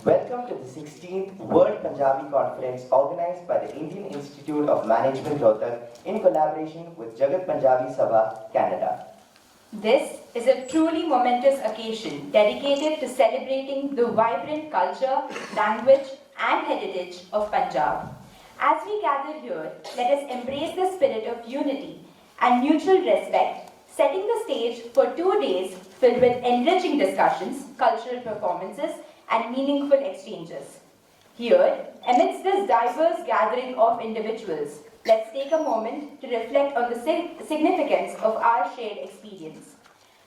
Welcome to the 16th World Punjabi Conference organized by the Indian Institute of Management Rohtak in collaboration with Jagat Punjabi Sabha, Canada. This is a truly momentous occasion dedicated to celebrating the vibrant culture, language and heritage of Punjab. As we gather here, let us embrace the spirit of unity and mutual respect, setting the stage for 2 days filled with enriching discussions, cultural performances and meaningful exchanges. Here, amidst this diverse gathering of individuals, let's take a moment to reflect on the significance of our shared experience.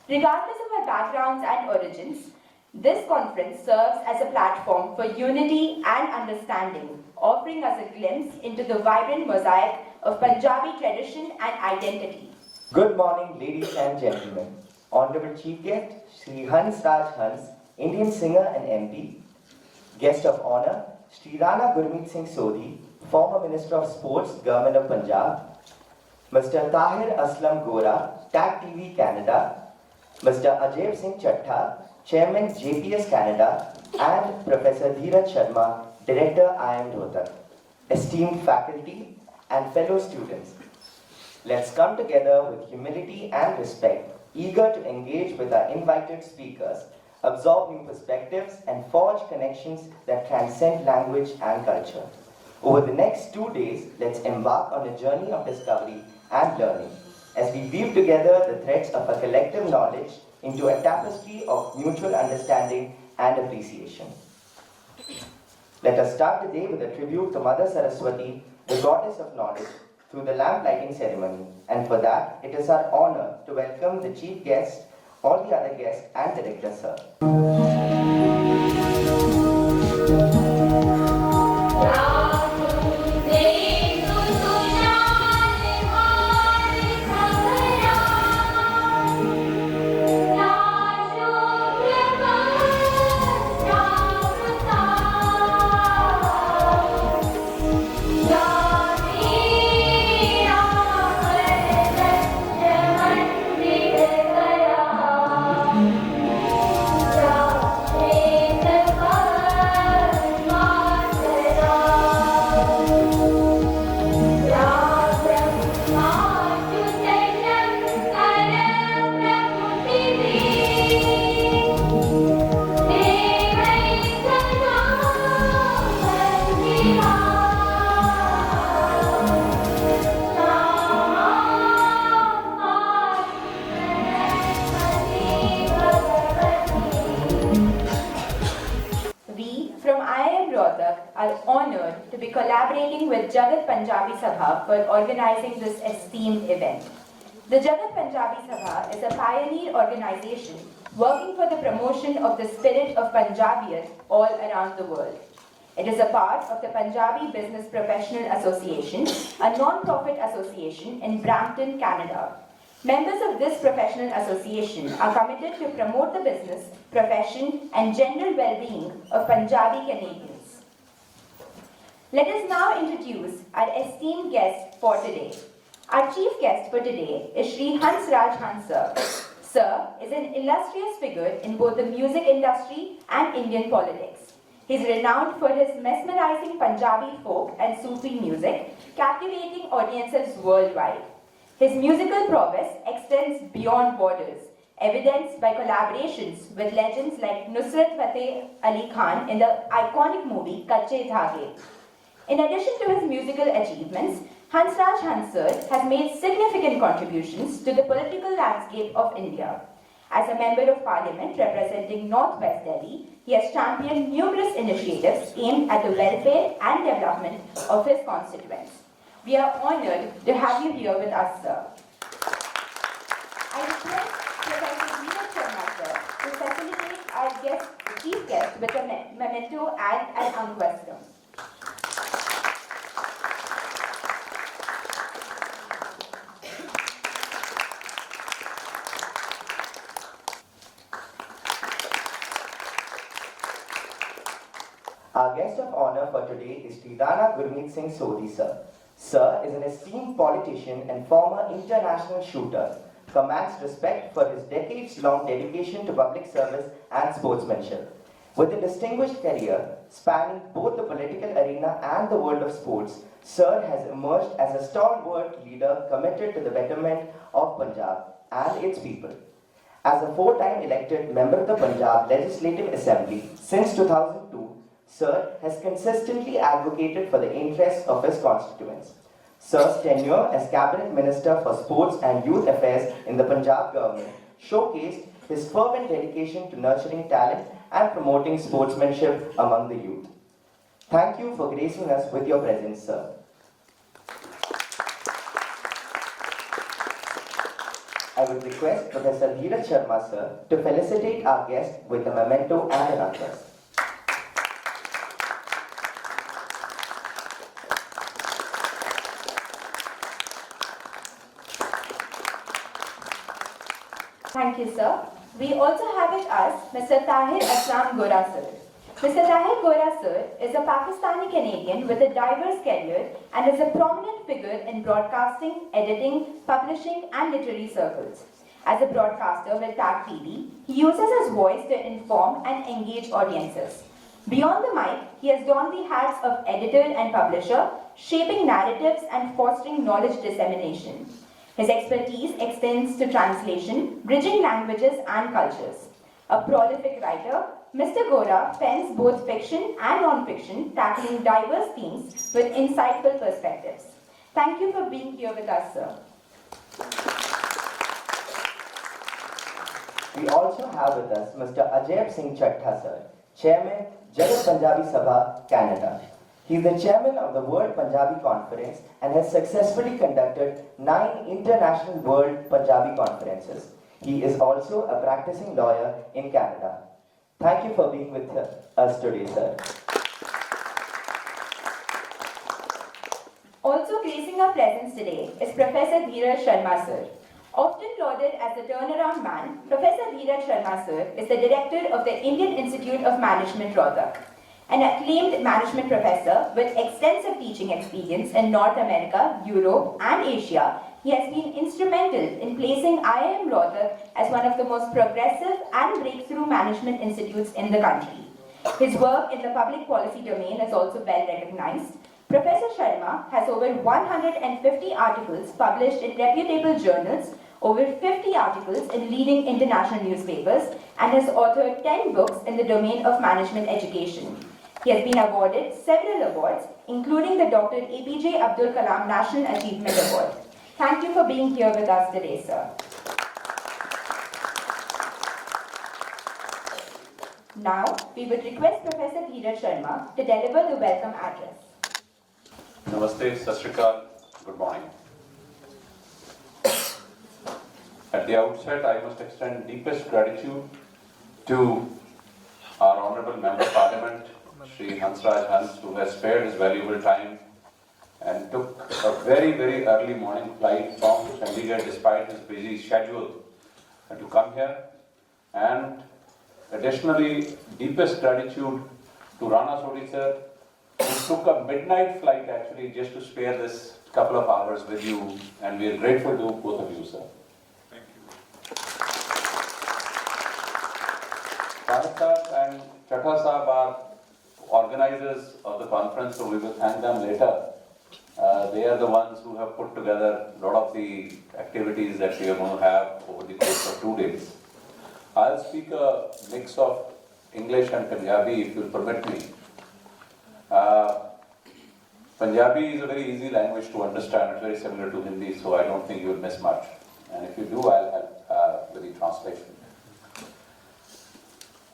Regardless of our backgrounds and origins, this conference serves as a platform for unity and understanding, offering us a glimpse into the vibrant mosaic of Punjabi tradition and identity. Good morning, ladies and gentlemen. Honorable Chief Guest, Shri Hans Raj Hans, Indian singer and MP. Guest of Honor, Shri Rana Gurmeet Singh Sodhi, former Minister of Sports, Government of Punjab. Mr. Tahir Aslam Gora, TAG TV Canada. Mr. Ajay Singh Chattha, Chairman JPS Canada, and Professor Dheeraj Sharma, Director IIM Rohtak. Esteemed faculty and fellow students, let's come together with humility and respect, eager to engage with our invited speakers, absorb new perspectives, and forge connections that transcend language and culture. Over the next 2 days, let's embark on a journey of discovery and learning as we weave together the threads of a collective knowledge into a tapestry of mutual understanding and appreciation. Let us start the day with a tribute to Mother Saraswati, the goddess of knowledge, through the lamp lighting ceremony. And for that, it is our honor to welcome the chief guest, all the other guests, and director, sir. Are honoured to be collaborating with Jagat Punjabi Sabha for organizing this esteemed event. The Jagat Punjabi Sabha is a pioneer organization working for the promotion of the spirit of Punjabiyat all around the world. It is a part of the Punjabi Business Professional Association, a non-profit association in Brampton, Canada. Members of this professional association are committed to promote the business, profession and general well-being of Punjabi Canadians. Let us now introduce our esteemed guest for today. Our chief guest for today is Shri Hans Raj Hans Sir. Sir is an illustrious figure in both the music industry and Indian politics. He is renowned for his mesmerizing Punjabi folk and Sufi music, captivating audiences worldwide. His musical prowess extends beyond borders, evidenced by collaborations with legends like Nusrat Fateh Ali Khan in the iconic movie Kache Dhage. In addition to his musical achievements, Hans Raj Hans Sir has made significant contributions to the political landscape of India. As a Member of Parliament representing North West Delhi, he has championed numerous initiatives aimed at the welfare and development of his constituents. We are honoured to have you here with us, sir. I request Professor Dheeraj Sharma, sir, to facilitate our guest chief guest with a memento and an unquestion. Our guest of honor for today is Rana Gurmeet Singh Sodhi, sir. Sir is an esteemed politician and former international shooter, commands respect for his decades-long dedication to public service and sportsmanship. With a distinguished career spanning both the political arena and the world of sports, Sir has emerged as a stalwart leader committed to the betterment of Punjab and its people. As a four-time elected member of the Punjab Legislative Assembly since 2002, Sir has consistently advocated for the interests of his constituents. Sir's tenure as Cabinet Minister for Sports and Youth Affairs in the Punjab government showcased his fervent dedication to nurturing talent and promoting sportsmanship among the youth. Thank you for gracing us with your presence, sir. I would request Professor Dheeraj Sharma, sir, to felicitate our guest with a memento and an address. Thank you, sir. We also have with us Mr. Tahir Aslam Gora, sir. Mr. Tahir Gora, sir, is a Pakistani Canadian with a diverse career and is a prominent figure in broadcasting, editing, publishing, and literary circles. As a broadcaster with TAG TV, he uses his voice to inform and engage audiences. Beyond the mic, he has donned the hats of editor and publisher, shaping narratives and fostering knowledge dissemination. His expertise extends to translation, bridging languages and cultures. A prolific writer, Mr. Gora pens both fiction and non-fiction, tackling diverse themes with insightful perspectives. Thank you for being here with us, sir. We also have with us Mr. Ajay Singh Chattha, sir, Chairman, Jagat Punjabi Sabha, Canada. He is the chairman of the World Punjabi Conference and has successfully conducted 9 international World Punjabi Conferences. He is also a practicing lawyer in Canada. Thank you for being with us today, sir. Also gracing our presence today is Professor Dheeraj Sharma, sir. Often lauded as the turnaround man, Professor Dheeraj Sharma, sir, is the director of the Indian Institute of Management, Rohtak. An acclaimed management professor with extensive teaching experience in North America, Europe, and Asia, he has been instrumental in placing IIM Rohtak as one of the most progressive and breakthrough management institutes in the country. His work in the public policy domain is also well recognized. Professor Sharma has over 150 articles published in reputable journals, over 50 articles in leading international newspapers, and has authored 10 books in the domain of management education. He has been awarded several awards, including the Dr. APJ Abdul Kalam National Achievement Award. Thank you for being here with us today, sir. Now, we would request Professor Dheeraj Sharma to deliver the welcome address. Namaste, Sat Shri Akal, good morning. At the outset, I must extend deepest gratitude to our Honourable Member of Parliament, Shri Hansraj Hans, who has spared his valuable time and took a very, very early morning flight from Chandigarh despite his busy schedule to come here. And additionally, deepest gratitude to Rana Sodhi sir, who took a midnight flight actually just to spare this couple of hours with you, and we are grateful to both of you, sir. Thank you. Bharat sir and Chattha sahab are organizers of the conference, so we will thank them later. They are the ones who have put together a lot of the activities that we are going to have over the course of 2 days. I'll speak a mix of English and Punjabi, if you'll permit me. Punjabi is a very easy language to understand. It's very similar to Hindi, so I don't think you'll miss much. And if you do, I'll help with the translation.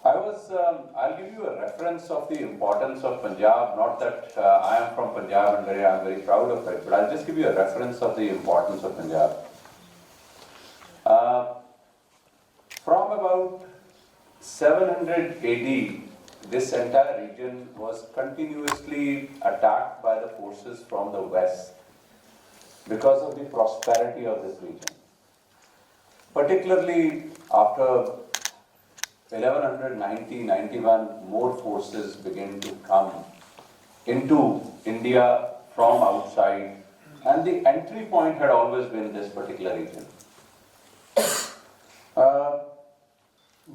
I'll give you a reference of the importance of Punjab. Not that I am from Punjab and I'm very proud of it, but I'll just give you a reference of the importance of Punjab. From about 700 AD, this entire region was continuously attacked by the forces from the west because of the prosperity of this region. Particularly after 1190-91, more forces began to come into India from outside, and the entry point had always been this particular region.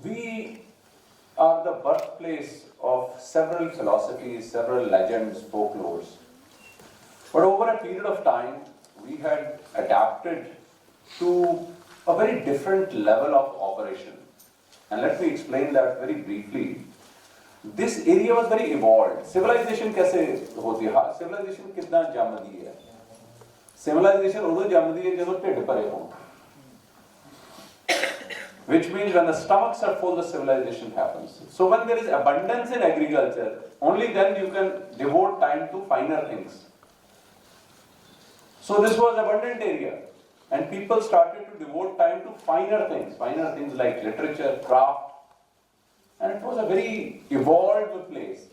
We are the birthplace of several philosophies, several legends, folklores. But over a period of time, we had adapted to a very different level of operation. And let me explain that very briefly. This area was very evolved. Civilization कैसे होती है? Civilization कितना जमदी है? Civilization उधर जमदी है जब ढिड भरे हों. Which means when the stomachs are full, the civilization happens. So when there is abundance in agriculture, only then you can devote time to finer things. So this was abundant area, and people started to devote time to finer things like literature, craft, and it was a very evolved place.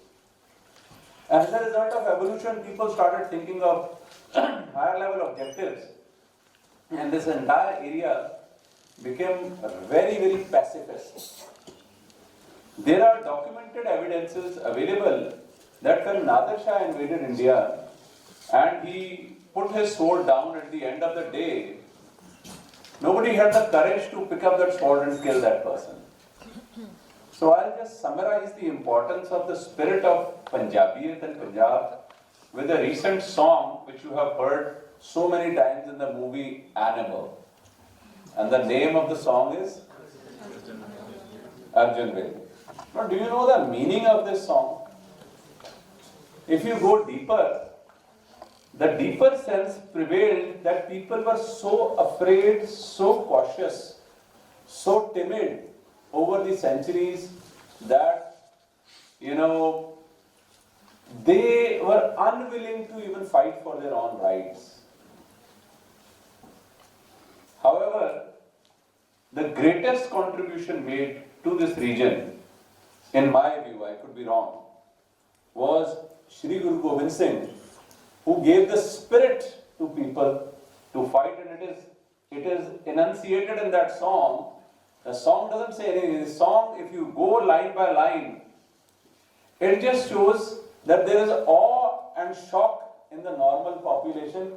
As a result of evolution, people started thinking of higher level objectives, and this entire area became very, very pacifist. There are documented evidences available that when Nadir Shah invaded India and he put his sword down at the end of the day, nobody had the courage to pick up that sword and kill that person. So I'll just summarize the importance of the spirit of Punjabiyat and Punjab with a recent song which you have heard so many times in the movie Animal. And the name of the song is Arjun Reddy. Now, do you know the meaning of this song? If you go deeper, the deeper sense prevailed that people were so afraid, so cautious, so timid over the centuries that, they were unwilling to even fight for their own rights. However, the greatest contribution made to this region, in my view, I could be wrong, was Shri Guru Gobind Singh, who gave the spirit to people to fight, and it is enunciated in that song. The song doesn't say anything. The song, if you go line by line, it just shows that there is awe and shock in the normal population.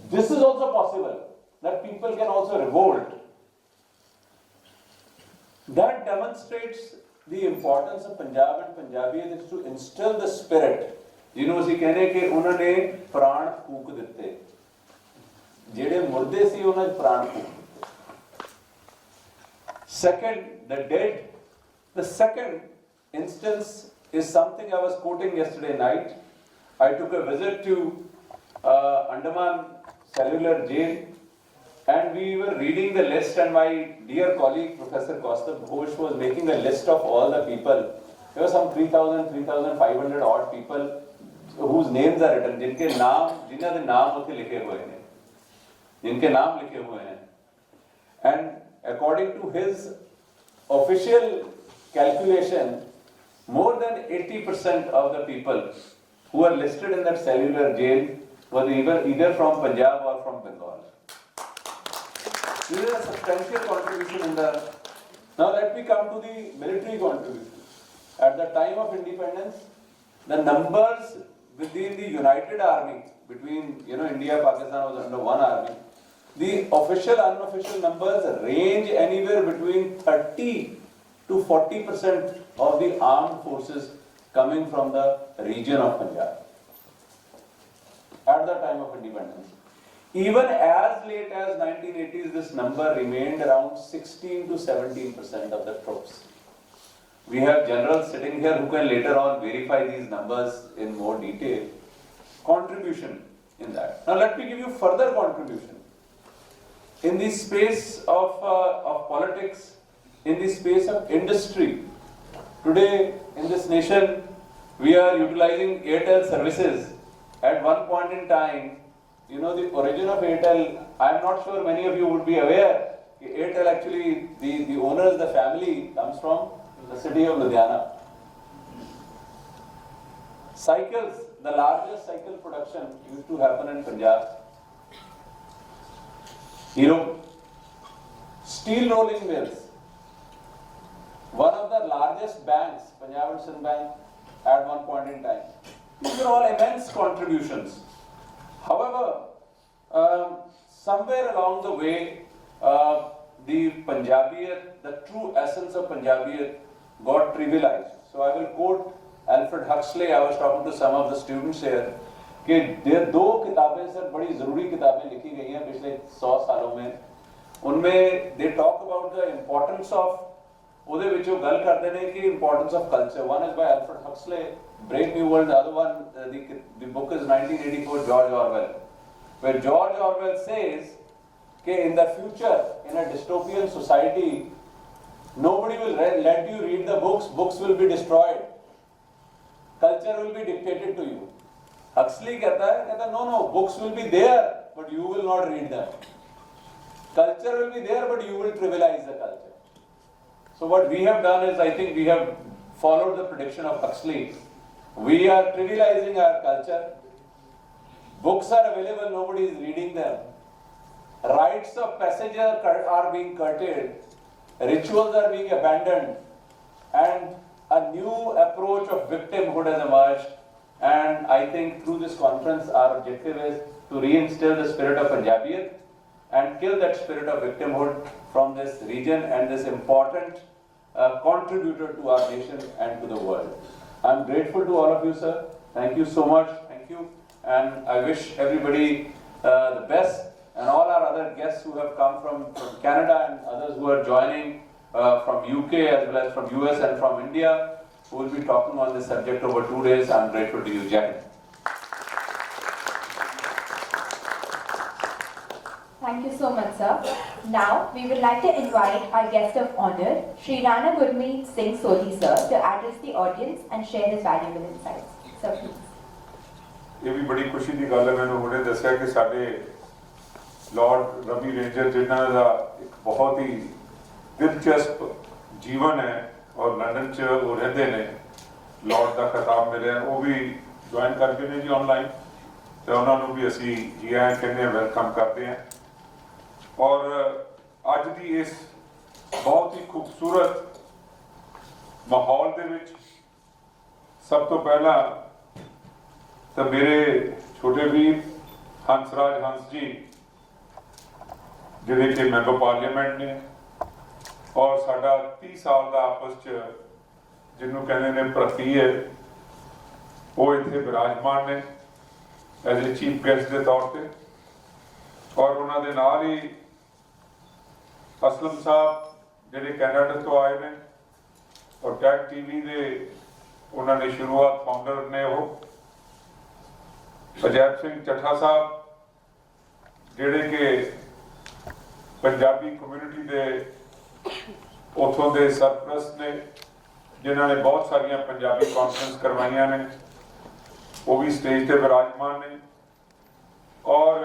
This is also possible, that people can also revolt. That demonstrates the importance of Punjab and Punjabiyat is to instill the spirit. ਅਸੀਂ ਕਹਿੰਦੇ ਕਿ ਉਹਨਾਂ ਨੇ ਪ੍ਰਾਣ ਫੂਕ ਦਿੱਤੇ, ਜਿਹੜੇ ਮੁਰਦੇ ਸੀ ਉਹਨਾਂ 'ਚ ਪ੍ਰਾਣ ਫੂਕ ਦਿੱਤੇ. Second, the second instance is something I was quoting yesterday night. I took a visit to Andaman Cellular Jail, and we were reading the list, and my dear colleague Professor Kaustubh Ghosh was making a list of all the people. There were some 3,500 odd people whose names are written, जिन्हों के नाम उत्थे लिखे हुए हैं, जिनके नाम लिखे हुए हैं. And according to his official calculation, more than 80% of the people who are listed in that cellular jail were either from Punjab or from Bengal. This is a substantial contribution in the... Now let me come to the military contribution. At the time of independence, the numbers within the United Army, between India, Pakistan was under one army, the official, unofficial numbers range anywhere between 30 to 40% of the armed forces coming from the region of Punjab at the time of independence. Even as late as 1980s, this number remained around 16 to 17% of the troops. We have generals sitting here who can later on verify these numbers in more detail. Contribution in that. Now let me give you further contribution. In the space of politics, in the space of industry, today in this nation, we are utilizing Airtel services. At one point in time, the origin of Airtel, I am not sure many of you would be aware. Airtel actually, the owners, the family comes from the city of Ludhiana. Cycles, the largest cycle production used to happen in Punjab. Hero, steel rolling mills, one of the largest banks, Punjab and Sindh Bank, at one point in time. These are all immense contributions. However, somewhere along the way, the Punjabiyat, the true essence of Punjabiyat got trivialized. So I will quote Alfred Huxley. I was talking to some of the students here कि दो किताबें sir बड़ी ज़रूरी किताबें लिखी गई हैं पिछले 100 सालों में. उनमें they talk about the importance of, ਉਹਦੇ ਵਿੱਚ ਉਹ ਗੱਲ ਕਰਦੇ ਨੇ कि importance of culture. One is by Alfred Huxley, Brave New World. The other one, the book is 1984, George Orwell, where George Orwell says that in the future, in a dystopian society, nobody will let you read the books. Books will be destroyed. Culture will be dictated to you. Huxley कहता है no, books will be there, but you will not read them. Culture will be there, but you will trivialize the culture. So what we have done is, I think we have followed the prediction of Huxley. We are trivializing our culture. Books are available, nobody is reading them. Rites of passage are being curtailed. Rituals are being abandoned. And a new approach of victimhood has emerged. And I think through this conference, our objective is to reinstill the spirit of Punjabiyat and kill that spirit of victimhood from this region and this important contributor to our nation and to the world. I'm grateful to all of you, sir. Thank you so much. Thank you. And I wish everybody the best, and all our other guests who have come from Canada and others who are joining from UK as well as from US and from India, who will be talking on this subject over 2 days. I'm grateful to you, Jagat. Thank you so much, sir. Now, we would like to invite our guest of honor, Sri Rana Gurmeet Singh Sodhi, sir, to address the audience and share his valuable insights. Sir, please. ਇਹ ਵੀ ਬੜੀ ਖੁਸ਼ੀ ਦੀ ਗੱਲ ਹੈ, ਮੈਨੂੰ ਹੁਣੇ ਦੱਸਿਆ ਕਿ ਸਾਡੇ ਲਾਰਡ ਰਵੀ ਰੇਂਜਰ ਜਿਨ੍ਹਾਂ ਦਾ ਇੱਕ ਬਹੁਤ ਹੀ ਦਿਲਚਸਪ ਜੀਵਨ ਹੈ ਔਰ ਲੰਡਨ 'ਚ ਉਹ ਰਹਿੰਦੇ ਨੇ, ਲਾਰਡ ਦਾ ਖਿਤਾਬ ਮਿਲਿਆ, ਉਹ ਵੀ ਜੁਆਇਨ ਕਰਕੇ ਨੇ ਜੀ ਆਨਲਾਈਨ, ਤੇ ਉਹਨਾਂ ਨੂੰ ਵੀ ਅਸੀਂ ਜੀ ਆਇਆਂ ਕਹਿੰਦੇ ਹਾਂ, ਵੈਲਕਮ ਕਰਦੇ ਹਾਂ। ਔਰ ਅੱਜ ਦੀ ਇਸ ਬਹੁਤ ਹੀ ਖੂਬਸੂਰਤ ਮਾਹੌਲ ਦੇ ਵਿੱਚ ਸਭ ਤੋਂ ਪਹਿਲਾਂ ਤਾਂ ਮੇਰੇ ਛੋਟੇ ਵੀਰ ਹੰਸਰਾਜ ਹੰਸ ਜੀ, ਜਿਹੜੇ ਕਿ ਮੈਂਬਰ ਪਾਰਲੀਮੈਂਟ ਨੇ, ਔਰ ਸਾਡਾ 30 ਸਾਲ ਦਾ ਆਪਸ 'ਚ ਜਿਹਨੂੰ ਕਹਿੰਦੇ ਨੇ ਪ੍ਰਤੀ ਹੈ, ਉਹ ਇੱਥੇ ਵਿਰਾਜਮਾਨ ਨੇ ਐਜ਼ ਏ ਚੀਫ ਗੈਸਟ ਦੇ ਤੌਰ ਤੇ। ਔਰ ਉਹਨਾਂ ਦੇ ਨਾਲ ਹੀ ਅਸਲਮ ਸਾਹਿਬ ਜਿਹੜੇ ਕੈਨੇਡਾ ਤੋਂ ਆਏ ਨੇ, ਔਰ ਟੈਕ ਟੀਵੀ ਦੇ ਉਹਨਾਂ ਨੇ ਸ਼ੁਰੂਆਤ ਫਾਊਂਡਰ ਨੇ ਉਹ। ਅਜੈਬ ਸਿੰਘ ਚੱਠਾ ਸਾਹਿਬ ਜਿਹੜੇ ਕਿ ਪੰਜਾਬੀ ਕਮਿਊਨਿਟੀ ਦੇ ਉੱਥੋਂ ਦੇ ਸਰਪ੍ਰਸਤ ਨੇ, ਜਿਨ੍ਹਾਂ ਨੇ ਬਹੁਤ ਸਾਰੀਆਂ ਪੰਜਾਬੀ ਕਾਨਫਰੰਸ ਕਰਵਾਈਆਂ ਨੇ, ਉਹ ਵੀ ਸਟੇਜ ਤੇ ਵਿਰਾਜਮਾਨ ਨੇ। ਔਰ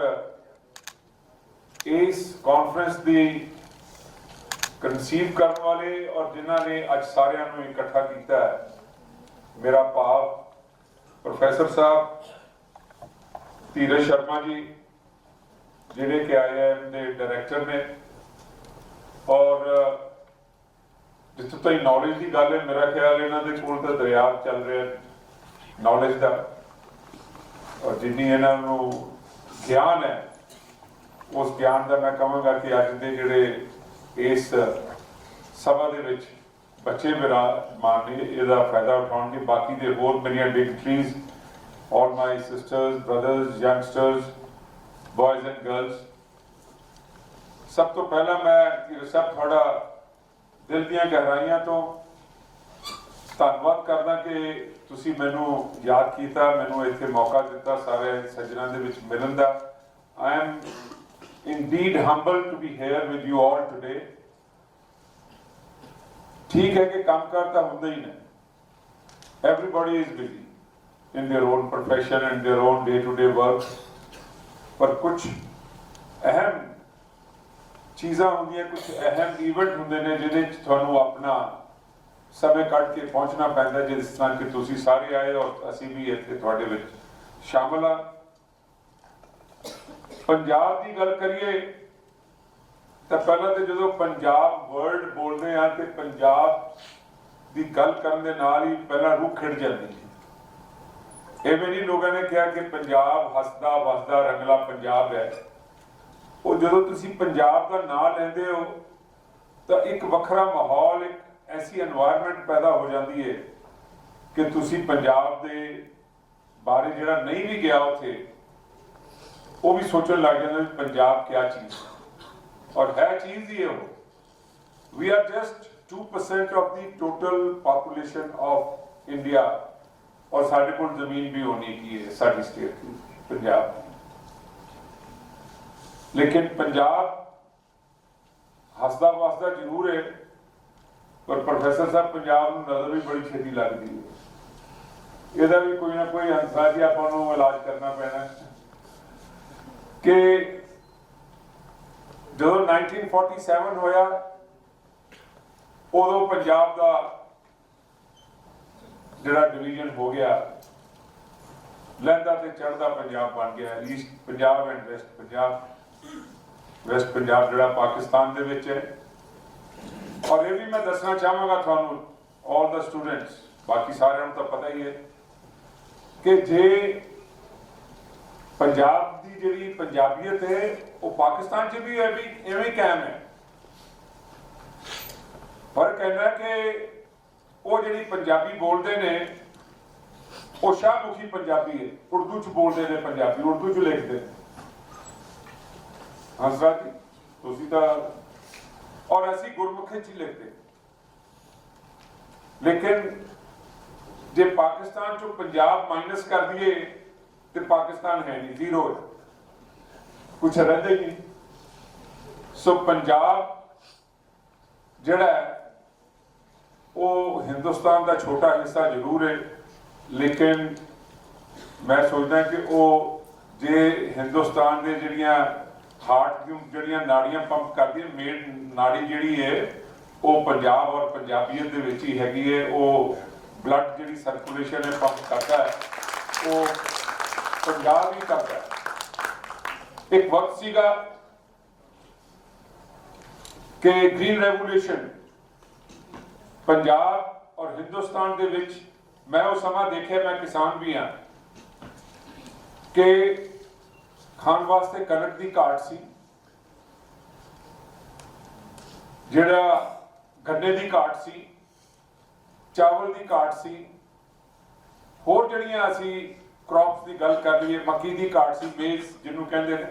ਇਸ ਕਾਨਫਰੰਸ ਦੀ ਕਨਸੀਵ ਕਰਨ ਵਾਲੇ ਔਰ ਜਿਨ੍ਹਾਂ ਨੇ ਅੱਜ ਸਾਰਿਆਂ ਨੂੰ ਇਕੱਠਾ ਕੀਤਾ ਹੈ, ਮੇਰਾ ਭਾਵ ਪ੍ਰੋਫੈਸਰ ਸਾਹਿਬ ਧੀਰਜ ਸ਼ਰਮਾ ਜੀ, ਜਿਹੜੇ ਕਿ IIM ਦੇ ਡਾਇਰੈਕਟਰ ਨੇ। ਔਰ ਜਿੱਥੋਂ ਤਾਈਂ ਨੌਲੇਜ ਦੀ ਗੱਲ ਹੈ, ਮੇਰਾ ਖਿਆਲ ਇਹਨਾਂ ਦੇ ਕੋਲ ਤਾਂ ਦਰਿਆ ਚੱਲ ਰਿਹਾ ਨੌਲੇਜ ਦਾ, ਔਰ ਜਿੰਨੀ ਇਹਨਾਂ ਨੂੰ ਗਿਆਨ ਹੈ, ਉਸ ਗਿਆਨ ਦਾ ਮੈਂ ਕਹਾਂਗਾ ਕਿ ਅੱਜ ਦੇ ਜਿਹੜੇ ਇਸ ਸਭਾ ਦੇ ਵਿੱਚ ਬੱਚੇ ਵਿਰਾਜਮਾਨ ਨੇ, ਇਹਦਾ ਫਾਇਦਾ ਉਠਾਉਣਗੇ। ਬਾਕੀ ਦੇ ਹੋਰ ਮੇਰੀਆਂ ਡਿਗਨੀਟਰੀਜ਼, all my sisters, brothers, youngsters, boys and girls, ਸਭ ਤੋਂ ਪਹਿਲਾਂ ਮੈਂ ਸਭ ਤੁਹਾਡਾ ਦਿਲ ਦੀਆਂ ਗਹਿਰਾਈਆਂ ਤੋਂ ਧੰਨਵਾਦ ਕਰਦਾ ਕਿ ਤੁਸੀਂ ਮੈਨੂੰ ਯਾਦ ਕੀਤਾ, ਮੈਨੂੰ ਇੱਥੇ ਮੌਕਾ ਦਿੱਤਾ ਸਾਰੇ ਸੱਜਣਾਂ ਦੇ ਵਿੱਚ ਮਿਲਣ ਦਾ। I am indeed humbled to be here with you all today. ਠੀਕ ਹੈ ਕਿ ਕੰਮਕਾਰ ਤਾਂ ਹੁੰਦਾ ਹੀ ਨੇ, everybody is busy in their own profession and their own day-to-day work, पर कुछ अहम चीज़ां होंदियां, कुछ अहम इवेंट होंदे ने जिहदे च तुहानूं अपना समय कट के पहुंचना पैंदा जिस तरह कि तुसी सारे आए और असी भी इत्थे तुहाडे विच शामिल हाँ। पंजाब की गल करिए तो पहला तो जो पंजाब वर्ड बोलते हैं तो पंजाब की गल करने दे नाल ही पहला रूह खिड़ जाती है। इवें नहीं लोगों ने कहा कि पंजाब हसदा वसदा रंगला पंजाब है। वो जो तुसी पंजाब का नाम लेंदे हो तो एक वखरा माहौल, एक ऐसी एनवायरनमेंट पैदा हो जाती है कि तुसी पंजाब के बारे जिहड़ा नहीं भी गया उत्थे वो भी सोचने लग जाता पंजाब क्या चीज़ और है चीज़ ही है वो। We are just 2% of the total population of India और साढ़े को जमीन भी होनी की है साड़ी स्टेट की पंजाब की। लेकिन पंजाब हसदा वसदा जरूर है पर प्रोफेसर साहब पंजाब में नजर भी बड़ी छेती लगती है। यदा भी कोई ना कोई हंसा जी आपको इलाज करना पैना कि जो 1947 होया उदों पंजाब का जिहड़ा डिवीजन हो गया, लहंदा ते चढ़दा पंजाब बन गया, east Punjab and west Punjab. West Punjab जिहड़ा पाकिस्तान दे विच है। और ये भी मैं दसना चाहांगा तुहानू ऑल द स्टूडेंट्स, बाकी सारिਆਂ ਨੂੰ ਤਾਂ पता ही है कि जे पंजाब की जिहड़ी पंजाबीयत है वो पाकिस्तान च भी है भी इवें कायम है। फर्क कहना कि वो जिहड़ी पंजाबी बोलते ने वो शाहमुखी पंजाबी है, उर्दू च बोलते हैं पंजाबी, उर्दू च लिखते हैं। हंसरा जी तुसी तां और ऐसी गुरमुखी च लिखते। लेकिन जे पाकिस्तान चो पंजाब माइनस कर दिए तो पाकिस्तान है नहीं, जीरो है, कुछ रहता ही नहीं। सो पंजाब जिहड़ा है वो हिंदुस्तान का छोटा हिस्सा जरूर है, लेकिन मैं सोचदा कि वो जे हिंदुस्तान के जिहड़ियां हार्ट दी जिहड़ियां नाड़ियां पंप करदी मेन नाड़ी जिहड़ी है वो पंजाब और पंजाबीयत दे विच ही हैगी है। वो ब्लड जिहड़ी सर्कुलेशन है पंप करता है वो पंजाब ही करता है। एक वक्त सीगा कि ग्रीन रेवोल्यूशन पंजाब और हिंदुस्तान दे विच मैं वो समा देखिया, मैं किसान भी हाँ, कि खाण वास्ते कणक की घाट सी, जिहड़ा गन्ने की घाट सी, चावल की घाट सी, होर जिहड़ियां असी क्रॉप्स की गल कर लईए मक्की की घाट सी, मेज जिन्हों कहते हैं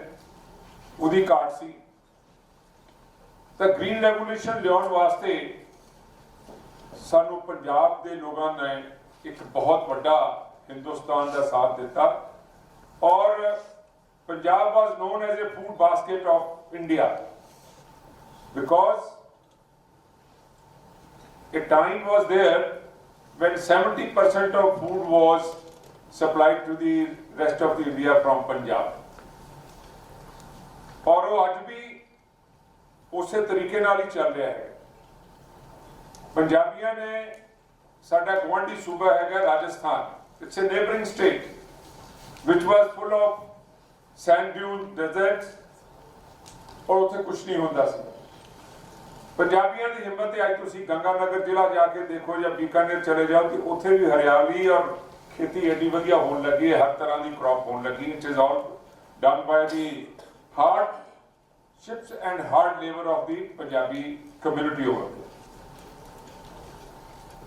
उहदी घाट सी। तो ग्रीन रेवोल्यूशन लियाउण वास्ते सानू पंजाब के लोगों ने एक बहुत बड़ा हिंदुस्तान का साथ दिता और Punjab was known as a food basket of India because a time was there when 70% of food was supplied to the rest of the India from Punjab। और वो आज भी उसे तरीके नाल ही चल रहा है। पंजाबियों ने साडा गुआंढी सूबा है Rajasthan, it's a neighbouring state which was full of sand dune deserts और उत्थे कुछ नहीं होता सी। पंजाबियों की हिम्मत है, अज तुसीं गंगानगर जिला जाके देखो या बीकानेर चले जाओ कि उत्थे भी हरियाली और खेती एडी वधिया होने लगी है, हर तरह की क्रॉप होने लगी। It is all done by the hardships and hard labour of the Punjabi community over.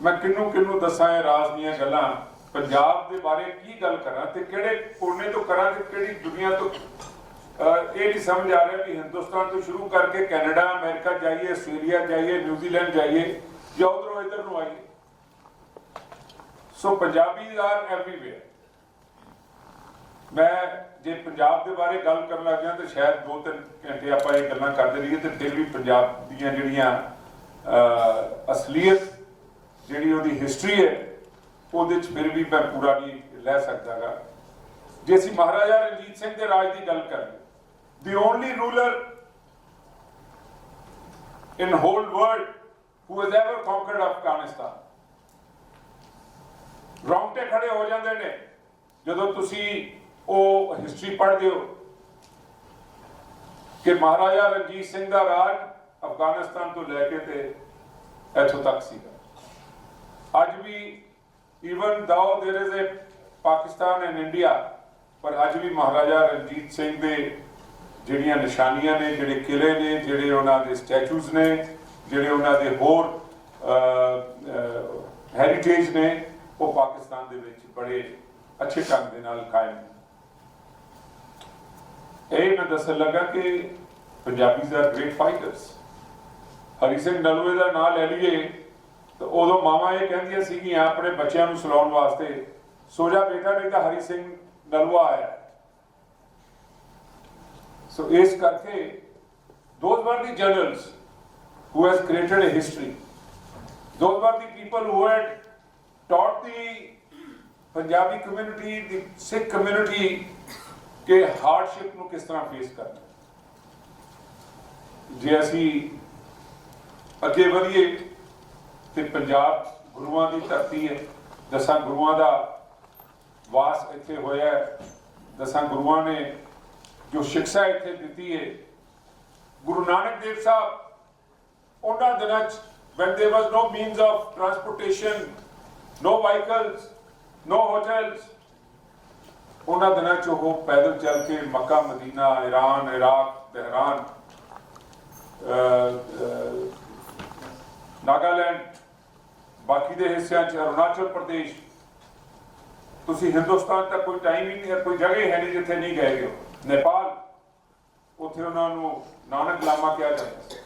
मैं किन्नू किन्नू दसा राज दीयां गल्लां पंजाब के बारे की गल करा ते किहड़े कोने तो करा ते किहड़ी दुनिया तो ये नहीं समझ आ रहा कि हिंदुस्तान तो शुरू करके कैनेडा अमेरिका जाइए, आस्ट्रेलिया जाइए, न्यूजीलैंड जाइए या उधरों इधर नूं आइए। सो पंजाबी आर एवरीवेयर। मैं जे पंजाब के बारे गल कर लग जाए तो शायद 2-3 घंटे आप ये गल्लां करते रहिए तो फिर भी पंजाब दीयां जिहड़ियां असलीयत जिहड़ी उहदी हिस्टरी है ਉਹਦੇ ਚ फिर भी मैं पूरा नहीं लै सकता गा। जे असीं महाराजा रणजीत सिंह के राज की गल करें, the only ruler in whole world who has ever conquered Afghanistan, ਰੌਂਗਟੇ ਖੜੇ ਹੋ ਜਾਂਦੇ ਨੇ ਜਦੋਂ ਤੁਸੀਂ ਉਹ ਹਿਸਟਰੀ ਪੜ੍ਹਦੇ ਹੋ ਕਿ ਮਹਾਰਾਜਾ ਰਣਜੀਤ ਸਿੰਘ ਦਾ ਰਾਜ ਅਫਗਾਨਿਸਤਾਨ ਤੋਂ ਲੈ ਕੇ ਤੇ ਇੱਥੋਂ ਤੱਕ ਸੀਗਾ। ਅੱਜ ਵੀ even though there is a Pakistan and India, ਪਰ ਅੱਜ ਵੀ ਮਹਾਰਾਜਾ ਰਣਜੀਤ ਸਿੰਘ ਦੇ ਜਿਹੜੀਆਂ ਨਿਸ਼ਾਨੀਆਂ ਨੇ, ਜਿਹੜੇ ਕਿਲੇ ਨੇ, ਜਿਹੜੇ ਉਹਨਾਂ ਦੇ ਸਟੈਚੂਜ਼ ਨੇ, ਜਿਹੜੇ ਉਹਨਾਂ ਦੇ ਹੋਰ ਹੈਰੀਟੇਜ ਨੇ, ਉਹ ਪਾਕਿਸਤਾਨ ਦੇ ਵਿੱਚ ਬੜੇ ਅੱਛੇ ਢੰਗ ਦੇ ਨਾਲ ਕਾਇਮ ਨੇ। ਇਹ ਮੈਂ ਦੱਸਣ ਲੱਗਾ ਕਿ Punjabis R great fighters. Hari Singh ਨਲੂਏ ਦਾ ਨਾਂ ਲੈ ਲਈਏ ਤਾਂ ਉਦੋਂ ਮਾਵਾਂ ਇਹ ਕਹਿੰਦੀਆਂ ਸੀਗੀਆਂ ਆਪਣੇ ਬੱਚਿਆਂ ਨੂੰ ਸੁਲਾਉਣ ਵਾਸਤੇ, ਸੋ ਜਾ ਬੇਟਾ ਨਹੀਂ ਤਾਂ ਹਰੀ ਸਿੰਘ ਨਲੂਆ ਆਇਆ। ਸੋ ਇਸ ਕਰਕੇ those were the generals who has created a history. Those were the people who had taught the Punjabi community, the Sikh community ਕਿ ਹਾਰਡਸ਼ਿਪ ਨੂੰ ਕਿਸ ਤਰ੍ਹਾਂ ਫੇਸ ਕਰਨਾ। ਜੇ ਅਸੀਂ ਅੱਗੇ ਵਧੀਏ ਤੇ ਪੰਜਾਬ ਗੁਰੂਆਂ ਦੀ ਧਰਤੀ ਹੈ, 10 ਗੁਰੂਆਂ ਦਾ ਵਾਸ ਇੱਥੇ ਹੋਇਆ ਹੈ, 10 ਗੁਰੂਆਂ ਨੇ ਜੋ ਸਿੱਖਿਆ ਇੱਥੇ ਦਿੱਤੀ ਹੈ। ਗੁਰੂ ਨਾਨਕ ਦੇਵ ਸਾਹਿਬ ਉਹਨਾਂ ਦਿਨਾਂ 'ਚ when there was no means of transportation, no vehicles, no hotels, ਉਹਨਾਂ ਦਿਨਾਂ 'ਚ ਉਹ ਪੈਦਲ ਚੱਲ ਕੇ Mecca, Medina, Iran, Iraq, Tehran, Nagaland, ਬਾਕੀ ਦੇ ਹਿੱਸਿਆਂ 'ਚ ਅਰੁਣਾਚਲ ਪ੍ਰਦੇਸ਼, ਤੁਸੀਂ ਹਿੰਦੁਸਤਾਨ ਤੱਕ ਕੋਈ ਟਾਈਮ ਹੀ ਨਹੀਂ, ਕੋਈ ਜਗ੍ਹਾ ਹੈ ਨਹੀਂ ਜਿੱਥੇ ਨਹੀਂ ਗਏ ਹੋ। ਨੇਪਾਲ, ਉੱਥੇ ਉਹਨਾਂ ਨੂੰ ਨਾਨਕ ਲਾਮਾ ਕਿਹਾ ਜਾਂਦਾ ਸੀ।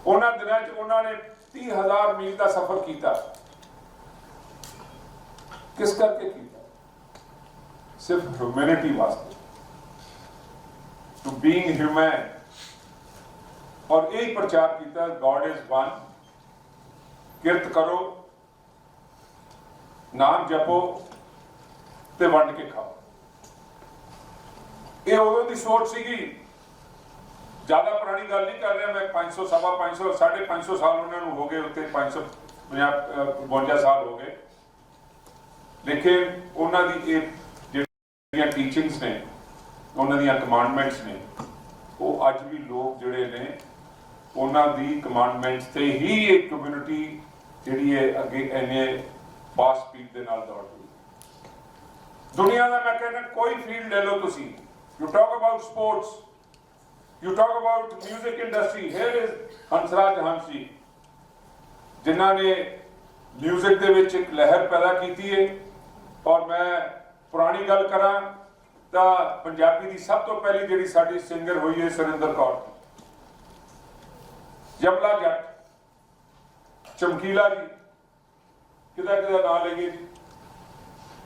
ਉਹਨਾਂ ਦਿਨਾਂ 'ਚ ਉਹਨਾਂ ਨੇ 30,000 ਮੀਲ ਦਾ ਸਫ਼ਰ ਕੀਤਾ। ਕਿਸ ਕਰਕੇ ਕੀਤਾ? ਸਿਰਫ ਹਿਊਮੈਨਿਟੀ ਵਾਸਤੇ, ਟੂ ਬੀਇੰਗ ਹਿਊਮਨ। ਔਰ ਇਹ ਪ੍ਰਚਾਰ ਕੀਤਾ ਗॉड ਇਜ਼ ਵਨ, ਕਿਰਤ ਕਰੋ, ਨਾਮ ਜਪੋ ਤੇ ਵੰਡ ਕੇ ਖਾਓ। ਇਹ ਉਦੋਂ ਦੀ ਸੋਚ ਸੀਗੀ। ਜ਼ਿਆਦਾ ਪੁਰਾਣੀ ਗੱਲ ਨਹੀਂ ਕਰ ਰਿਹਾ ਮੈਂ, 500 ਸਵਾ 500 550 ਸਾਲ ਉਹਨਾਂ ਨੂੰ ਹੋ ਗਏ, ਉੱਤੇ 552 ਸਾਲ ਹੋ ਗਏ। ਲੇਕਿਨ ਉਹਨਾਂ ਦੀ ਇਹ ਜਿਹੜੀਆਂ ਟੀਚਿੰਗਸ ਨੇ, ਉਹਨਾਂ ਦੀਆਂ ਕਮਾਂਡਮੈਂਟਸ ਨੇ, ਉਹ ਅੱਜ ਵੀ ਲੋਕ ਜਿਹੜੇ ਨੇ ਉਹਨਾਂ ਦੀ ਕਮਾਂਡਮੈਂਟਸ ਤੇ ਹੀ ਇੱਕ ਕਮਿਊਨਿਟੀ ਜਿਹੜੀ ਹੈ ਅੱਗੇ ਇੰਨੇ ਫਾਸਟ ਸਪੀਡ ਦੇ ਨਾਲ ਦੌੜਦੀ ਹੈ। ਦੁਨੀਆ ਦਾ ਮੈਂ ਕਹਿੰਦਾ ਕੋਈ ਫੀਲਡ ਲੈ ਲਓ ਤੁਸੀਂ, you talk about sports, you talk about music industry, here is Hansraj Hans ਜੀ, ਜਿਨ੍ਹਾਂ ਨੇ ਮਿਊਜ਼ਿਕ ਦੇ ਵਿੱਚ ਇੱਕ ਲਹਿਰ ਪੈਦਾ ਕੀਤੀ ਹੈ। ਔਰ ਮੈਂ ਪੁਰਾਣੀ ਗੱਲ ਕਰਾਂ ਤਾਂ ਪੰਜਾਬੀ ਦੀ ਸਭ ਤੋਂ ਪਹਿਲੀ ਜਿਹੜੀ ਸਾਡੀ ਸਿੰਗਰ ਹੋਈ ਹੈ ਸੁਰਿੰਦਰ ਕੌਰ, ਜਮਲਾ ਜੱਟ, ਚਮਕੀਲਾ ਜੀ, ਕਿਹਦਾ ਨਾਮ ਲਈਏ ਜੀ,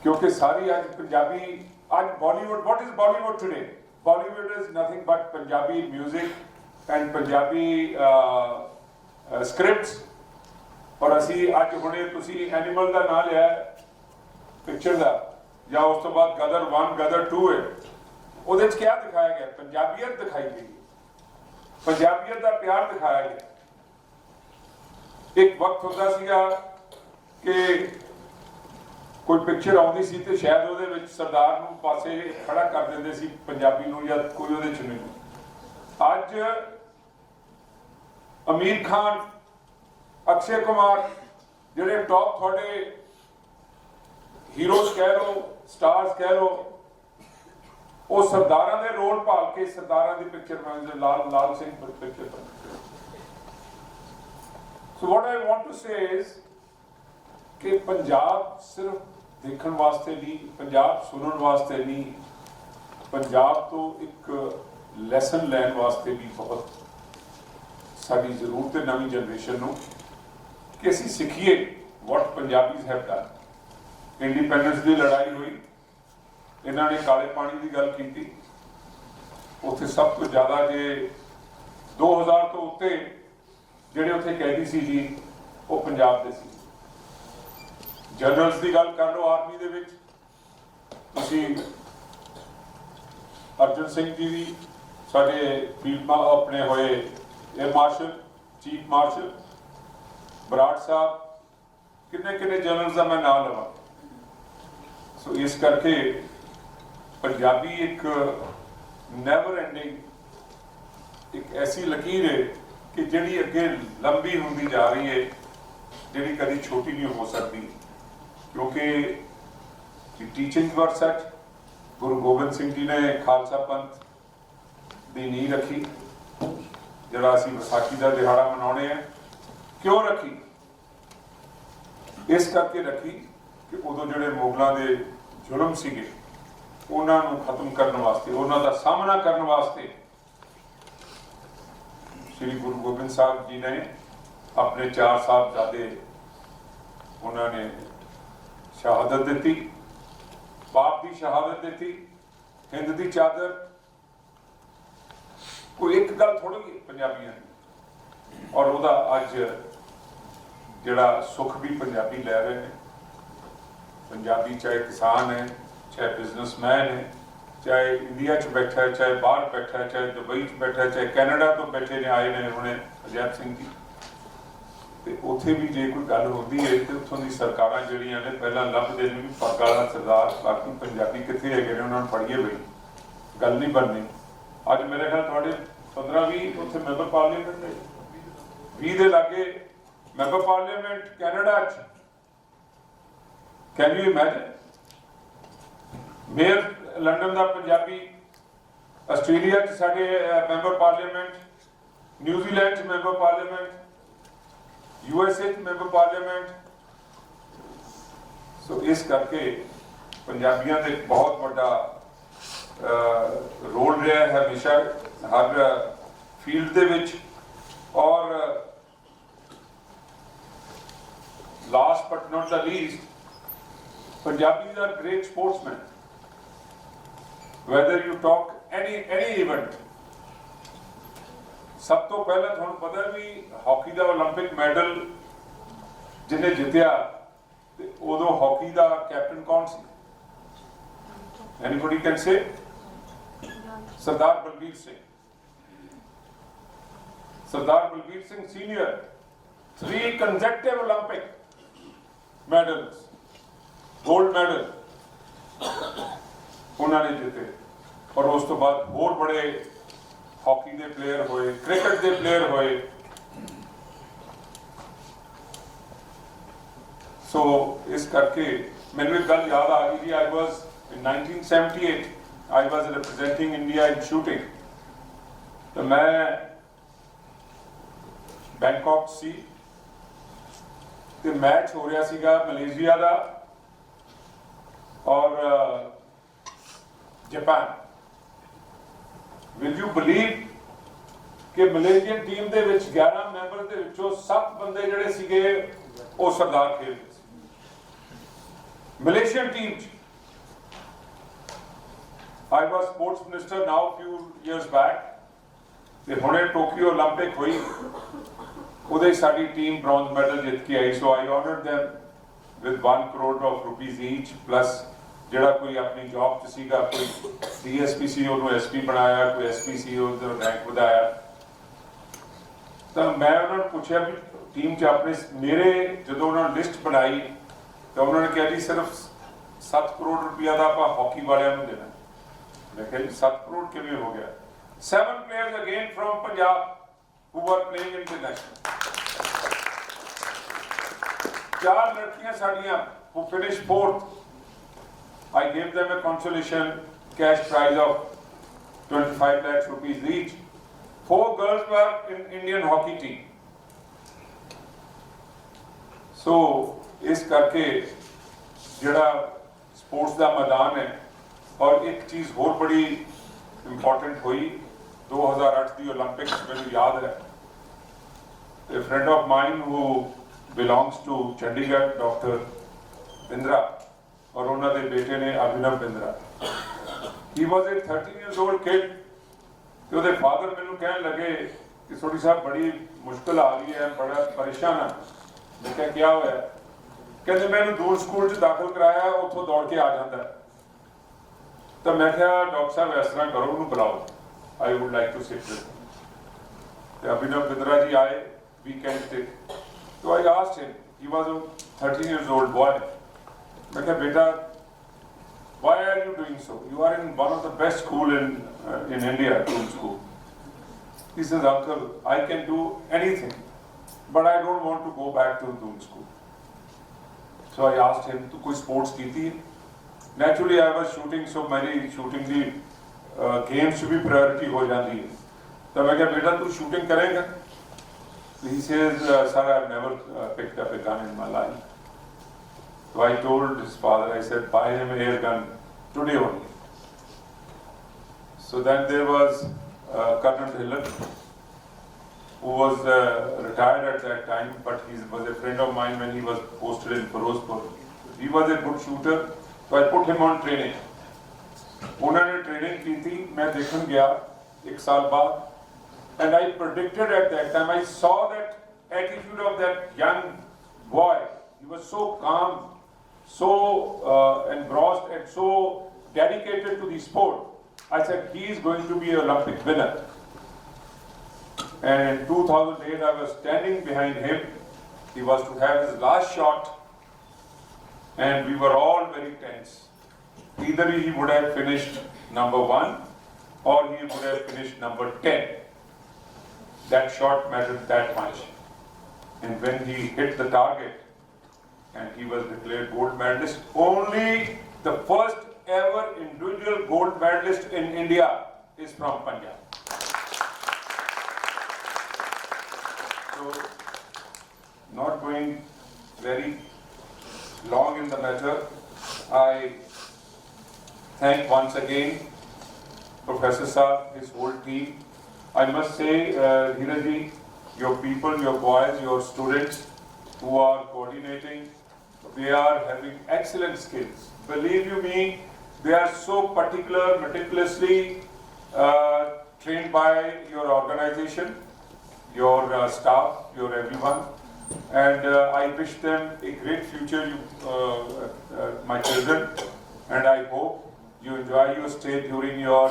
ਕਿਉਂਕਿ ਸਾਰੀ ਅੱਜ ਪੰਜਾਬੀ, ਅੱਜ Bollywood, what is Bollywood today? Bollywood is nothing but Punjabi music and Punjabi scripts। ਔਰ ਅਸੀਂ ਅੱਜ ਹੁਣੇ ਤੁਸੀਂ ਐਨੀਮਲ ਦਾ ਨਾਮ ਲਿਆ ਪਿਕਚਰ ਦਾ, ਜਾਂ ਉਸ ਤੋਂ ਬਾਅਦ ਗਦਰ 1 ਗਦਰ 2 ਹੈ, ਉਹਦੇ 'ਚ ਕਿਆ ਦਿਖਾਇਆ ਗਿਆ? ਪੰਜਾਬੀਅਤ ਦਿਖਾਈ ਗਈ, ਪੰਜਾਬੀਅਤ ਦਾ ਪਿਆਰ ਦਿਖਾਇਆ ਗਿਆ। ਇੱਕ ਵਕਤ ਹੁੰਦਾ ਸੀਗਾ ਕਿ ਕੋਈ ਪਿਕਚਰ ਆਉਂਦੀ ਸੀ ਤੇ ਸ਼ਾਇਦ ਉਹਦੇ ਵਿੱਚ ਸਰਦਾਰ ਨੂੰ ਪਾਸੇ ਖੜਾ ਕਰ ਦਿੰਦੇ ਸੀ ਪੰਜਾਬੀ ਨੂੰ, ਜਾਂ ਕੋਈ ਉਹਦੇ 'ਚ ਨਹੀਂ। ਅੱਜ ਅਮੀਰ ਖਾਨ, ਅਕਸ਼ੇ ਕੁਮਾਰ, ਜਿਹੜੇ ਟੌਪ ਤੁਹਾਡੇ ਹੀਰੋਜ਼ ਕਹਿ ਲਓ, ਸਟਾਰਸ ਕਹਿ ਲਓ, ਉਹ ਸਰਦਾਰਾਂ ਦੇ ਰੋਲ ਭਾਲ ਕੇ ਸਰਦਾਰਾਂ ਦੀ ਪਿਕਚਰ ਬਣਾਉਂਦੇ, ਲਾਲ ਸਿੰਘ ਪਿਕਚਰ ਬਣਾਉਂਦੇ। So what I want to say is ਕਿ ਪੰਜਾਬ ਸਿਰਫ ਦੇਖਣ ਵਾਸਤੇ ਨਹੀਂ, ਪੰਜਾਬ ਸੁਣਨ ਵਾਸਤੇ ਨਹੀਂ, ਪੰਜਾਬ ਤੋਂ ਇੱਕ ਲੈਸਨ ਲੈਣ ਵਾਸਤੇ ਵੀ ਬਹੁਤ ਸਾਡੀ ਜ਼ਰੂਰਤ ਹੈ ਨਵੀਂ ਜਨਰੇਸ਼ਨ ਨੂੰ, ਕਿ ਅਸੀਂ ਸਿੱਖੀਏ ਵਾਟ ਪੰਜਾਬੀਜ਼ ਹੈਵ ਡਨ। ਇੰਡੀਪੈਂਡੈਂਸ ਦੀ ਲੜਾਈ ਹੋਈ, ਇਹਨਾਂ ਨੇ ਕਾਲੇ ਪਾਣੀ ਦੀ ਗੱਲ ਕੀਤੀ, ਉੱਥੇ ਸਭ ਤੋਂ ਜ਼ਿਆਦਾ ਜੇ 2000 ਤੋਂ ਉੱਤੇ ਜਿਹੜੇ ਉੱਥੇ ਕੈਦੀ ਸੀ ਜੀ, ਉਹ ਪੰਜਾਬ ਦੇ ਸੀ। ਜਨਰਲਸ ਦੀ ਗੱਲ ਕਰ ਲਓ ਆਰਮੀ ਦੇ ਵਿੱਚ, ਤੁਸੀਂ ਅਰਜਨ ਸਿੰਘ ਜੀ ਵੀ ਸਾਡੇ ਫੀਲਡ ਆਪਣੇ ਹੋਏ air martial, chief marshal, Brar ਸਾਹਿਬ, किन्ने जनरल्स का मैं नाम लवां। सो इस करके पंजाबी एक नैवर एंडिंग एक ऐसी लकीर है कि जिहड़ी अगे लंबी होंदी जा रही है, जिहड़ी कभी छोटी नहीं हो सकती, क्योंकि टीचिंग वर सच। गुरु गोबिंद सिंह जी ने खालसा पंथ की नींह रखी, जिहड़ा असीं विसाखी का दिहाड़ा मनाउने हैं। क्यों रखी? इस करके रखी कि उदों जिहड़े मुगलों के जुल्म सीगे उन्हां नूं खत्म करने वास्ते, उन्हां दा सामना करने वास्ते श्री गुरु गोबिंद साहब जी ने अपने 4 साहबजादे उन्होंने शहादत दी। बाप की शहादत दी, हिंद की चादर। कोई एक गल थोड़ी है पंजाबियों की, और वह अज जिहड़ा सुख भी पंजाबी लै रहे हैं। पंजाबी चाहे किसान है, चाहे बिजनेसमैन है, चाहे इंडिया च बैठा है, चाहे बाहर बैठा है, चाहे दुबई च बैठा है, चाहे कैनेडा तो बैठे ने आए ने हुणे अजैब सिंह जी, ते उत्थे भी जे कोई गल होंदी है तो उत्थों दी सरकारां जिहड़ियां ने पहलां लभदे ने भी पग्ग वाला सरदार, बाकी पंजाबी कित्थे हैगे ने, उन्हां नूं फड़ीए बई, गल नहीं बननी। अज मेरे ख्याल तुहाडे 15-20 उत्थे मैंबर पार्लीमेंट ने, 20 दे लागे मैंबर पार्लीमेंट कैनेडा च। Can you imagine? Mayor London का पंजाबी, आस्ट्रेलिया च साडे मैंबर पार्लीमेंट, न्यूजीलैंड च मैंबर पार्लीमेंट, यूएसए च मैंबर पार्लीमेंट। सो इस करके पंजाबियों का बहुत बड़ा रोल रहा है हमेशा हर फील्ड दे विच। और last but not the least, Punjabis are great sportsmen. Whether you talk any event, सब तो पहले तुहानू पता है भी हॉकी का ओलंपिक मेडल जिन्हें जितया, उदों हॉकी का कैप्टन कौन सी? Anybody can say? Sardar Balbir Singh. Sardar Balbir Singh senior, 3 consecutive Olympic medals, gold medal उन्होंने जीते। और उस तो बाद होर बड़े हॉकी के प्लेयर होए, क्रिकेट के प्लेयर होए। सो इस करके मैंने एक गल याद आ गई जी। I was in 1978 I was representing India in shooting. तो मैं बैंकॉक सी ते मैच हो रहा सीगा मलेशिया का और जापान। विल यू बिलीव कि मलेशियन टीम दे विच 11 मैंबर दे विचों 7 बंदे जिहड़े सीगे वो सरदार खेलदे सी मलेशियन टीम च। I was sports minister now few years back, ते हुणे टोक्यो ओलंपिक हुई, उहदे साडी टीम ब्रॉन्ज मेडल जित के आई। So I honoured them with 1 crore of rupees each, plus जिहड़ा कोई अपनी जॉब च सीगा, कोई डीएसपी सी उन्होंने एसपी बनाया, कोई एसपी सी उधर रैंक वधाया। तो मैं उन्होंने पूछा भी टीम च अपने मेरे जो उन्होंने लिस्ट बनाई तो उन्होंने कहा जी सिर्फ 7 करोड़ रुपया का आप हॉकी वालियां नूं देना। मैं कहा 7 करोड़ किवें हो गया? 7 players again from Punjab who were playing international। 4 लड़कियां साडियां who finished 4th, I gave them a consolation cash prize of 25 lakhs rupees each. 4 girls were in Indian hockey team. So इस करके जिहड़ा स्पोर्ट्स का मैदान है। और एक चीज़ होर बड़ी इंपॉर्टेंट हुई 2008 की ओलंपिक्स, मैंने याद है। A friend of mine who belongs to Chandigarh, Dr. Bindra, और उन्होंने बेटे ने Abhinav Bindra. He was a 13 years old kid। तो उहदे फादर मैनू कहने लगे कि सोडी साहब बड़ी मुश्किल आ रही है, बड़ा परेशान है। मैं क्या क्या होया? कहते मैंने दूर स्कूल च दाखिल कराया, उतों दौड़ के आ जाता है। तो मैं क्या डॉक्टर साहब इस तरह करो, उन्होंने बुलाओ, I would like to sit with. Abhinav Bindra ji आए वीकेंड से। तो I asked him He was a 13 years old boy. I said, "Beta, why are you doing so? You are in one of the best school in India, Doon School." He says, "Uncle, I can do anything, but I don't want to go back to Doon School." So I asked him, "Tu koi sports ki thi?" Naturally, I was shooting, so many shooting the games should be priority ho jandi hai. So I said, "Beta, tu shooting karega?" He says, "Sir, I've never picked up a gun in my life." So I told his father, I said, "Buy him an air gun today only." So then there was Colonel Hiller, who was retired at that time, but he was a friend of mine when he was posted in Firozpur. He was a good shooter, so I put him on training. उन्होंने training की थी, मैं देखने गया एक साल बाद, and I predicted at that time, I saw that attitude of that young boy. He was so calm, so engrossed and so dedicated to the sport. I said, he is going to be an Olympic winner. And in 2008, I was standing behind him. He was to have his last shot, and we were all very tense. Either he would have finished number 1 or he would have finished number 10. That shot mattered that much. And when he hit the target and he was declared gold medalist, only the first ever individual gold medalist in India is from Punjab. So, not going very long in the matter, I thank once again Professor Saab, his whole team. I must say, Dheeraj, your people, your boys, your students who are coordinating, they are having excellent skills. Believe you me, they are so particular, meticulously trained by your organization, your staff, your everyone. And I wish them a great future, my children, and I hope you enjoy your stay during your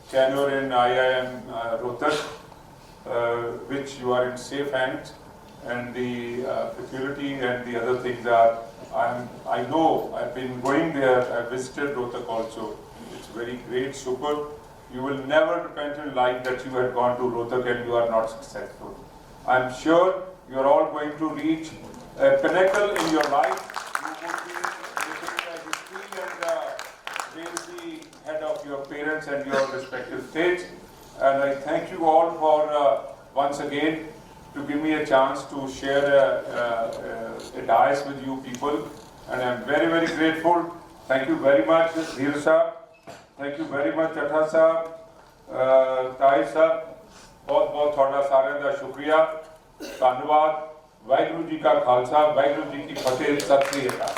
tenure in IIM Rohtak, which you are in safe hands, and the security and the other things are, I know, I've been going there, I visited Rohtak also. It's very great, super. You will never repent in life that you had gone to Rohtak and you are not successful. I'm sure you're all going to reach a pinnacle in your life. You would be making a history and being the head of your parents and your respective states. And I thank you all for once again to give me a chance to share a dais with you people. And I'm very, very grateful. Thank you very much, Dheer Saab. Thank you very much, Chatha Saab, Tahir Saab. बहुत बहुत थोड़ा सारे दा शुक्रिया, धन्यवाद, वाहिगुरु जी का खालसा, वाहिगुरु जी की फतेह, सत श्री अकाल।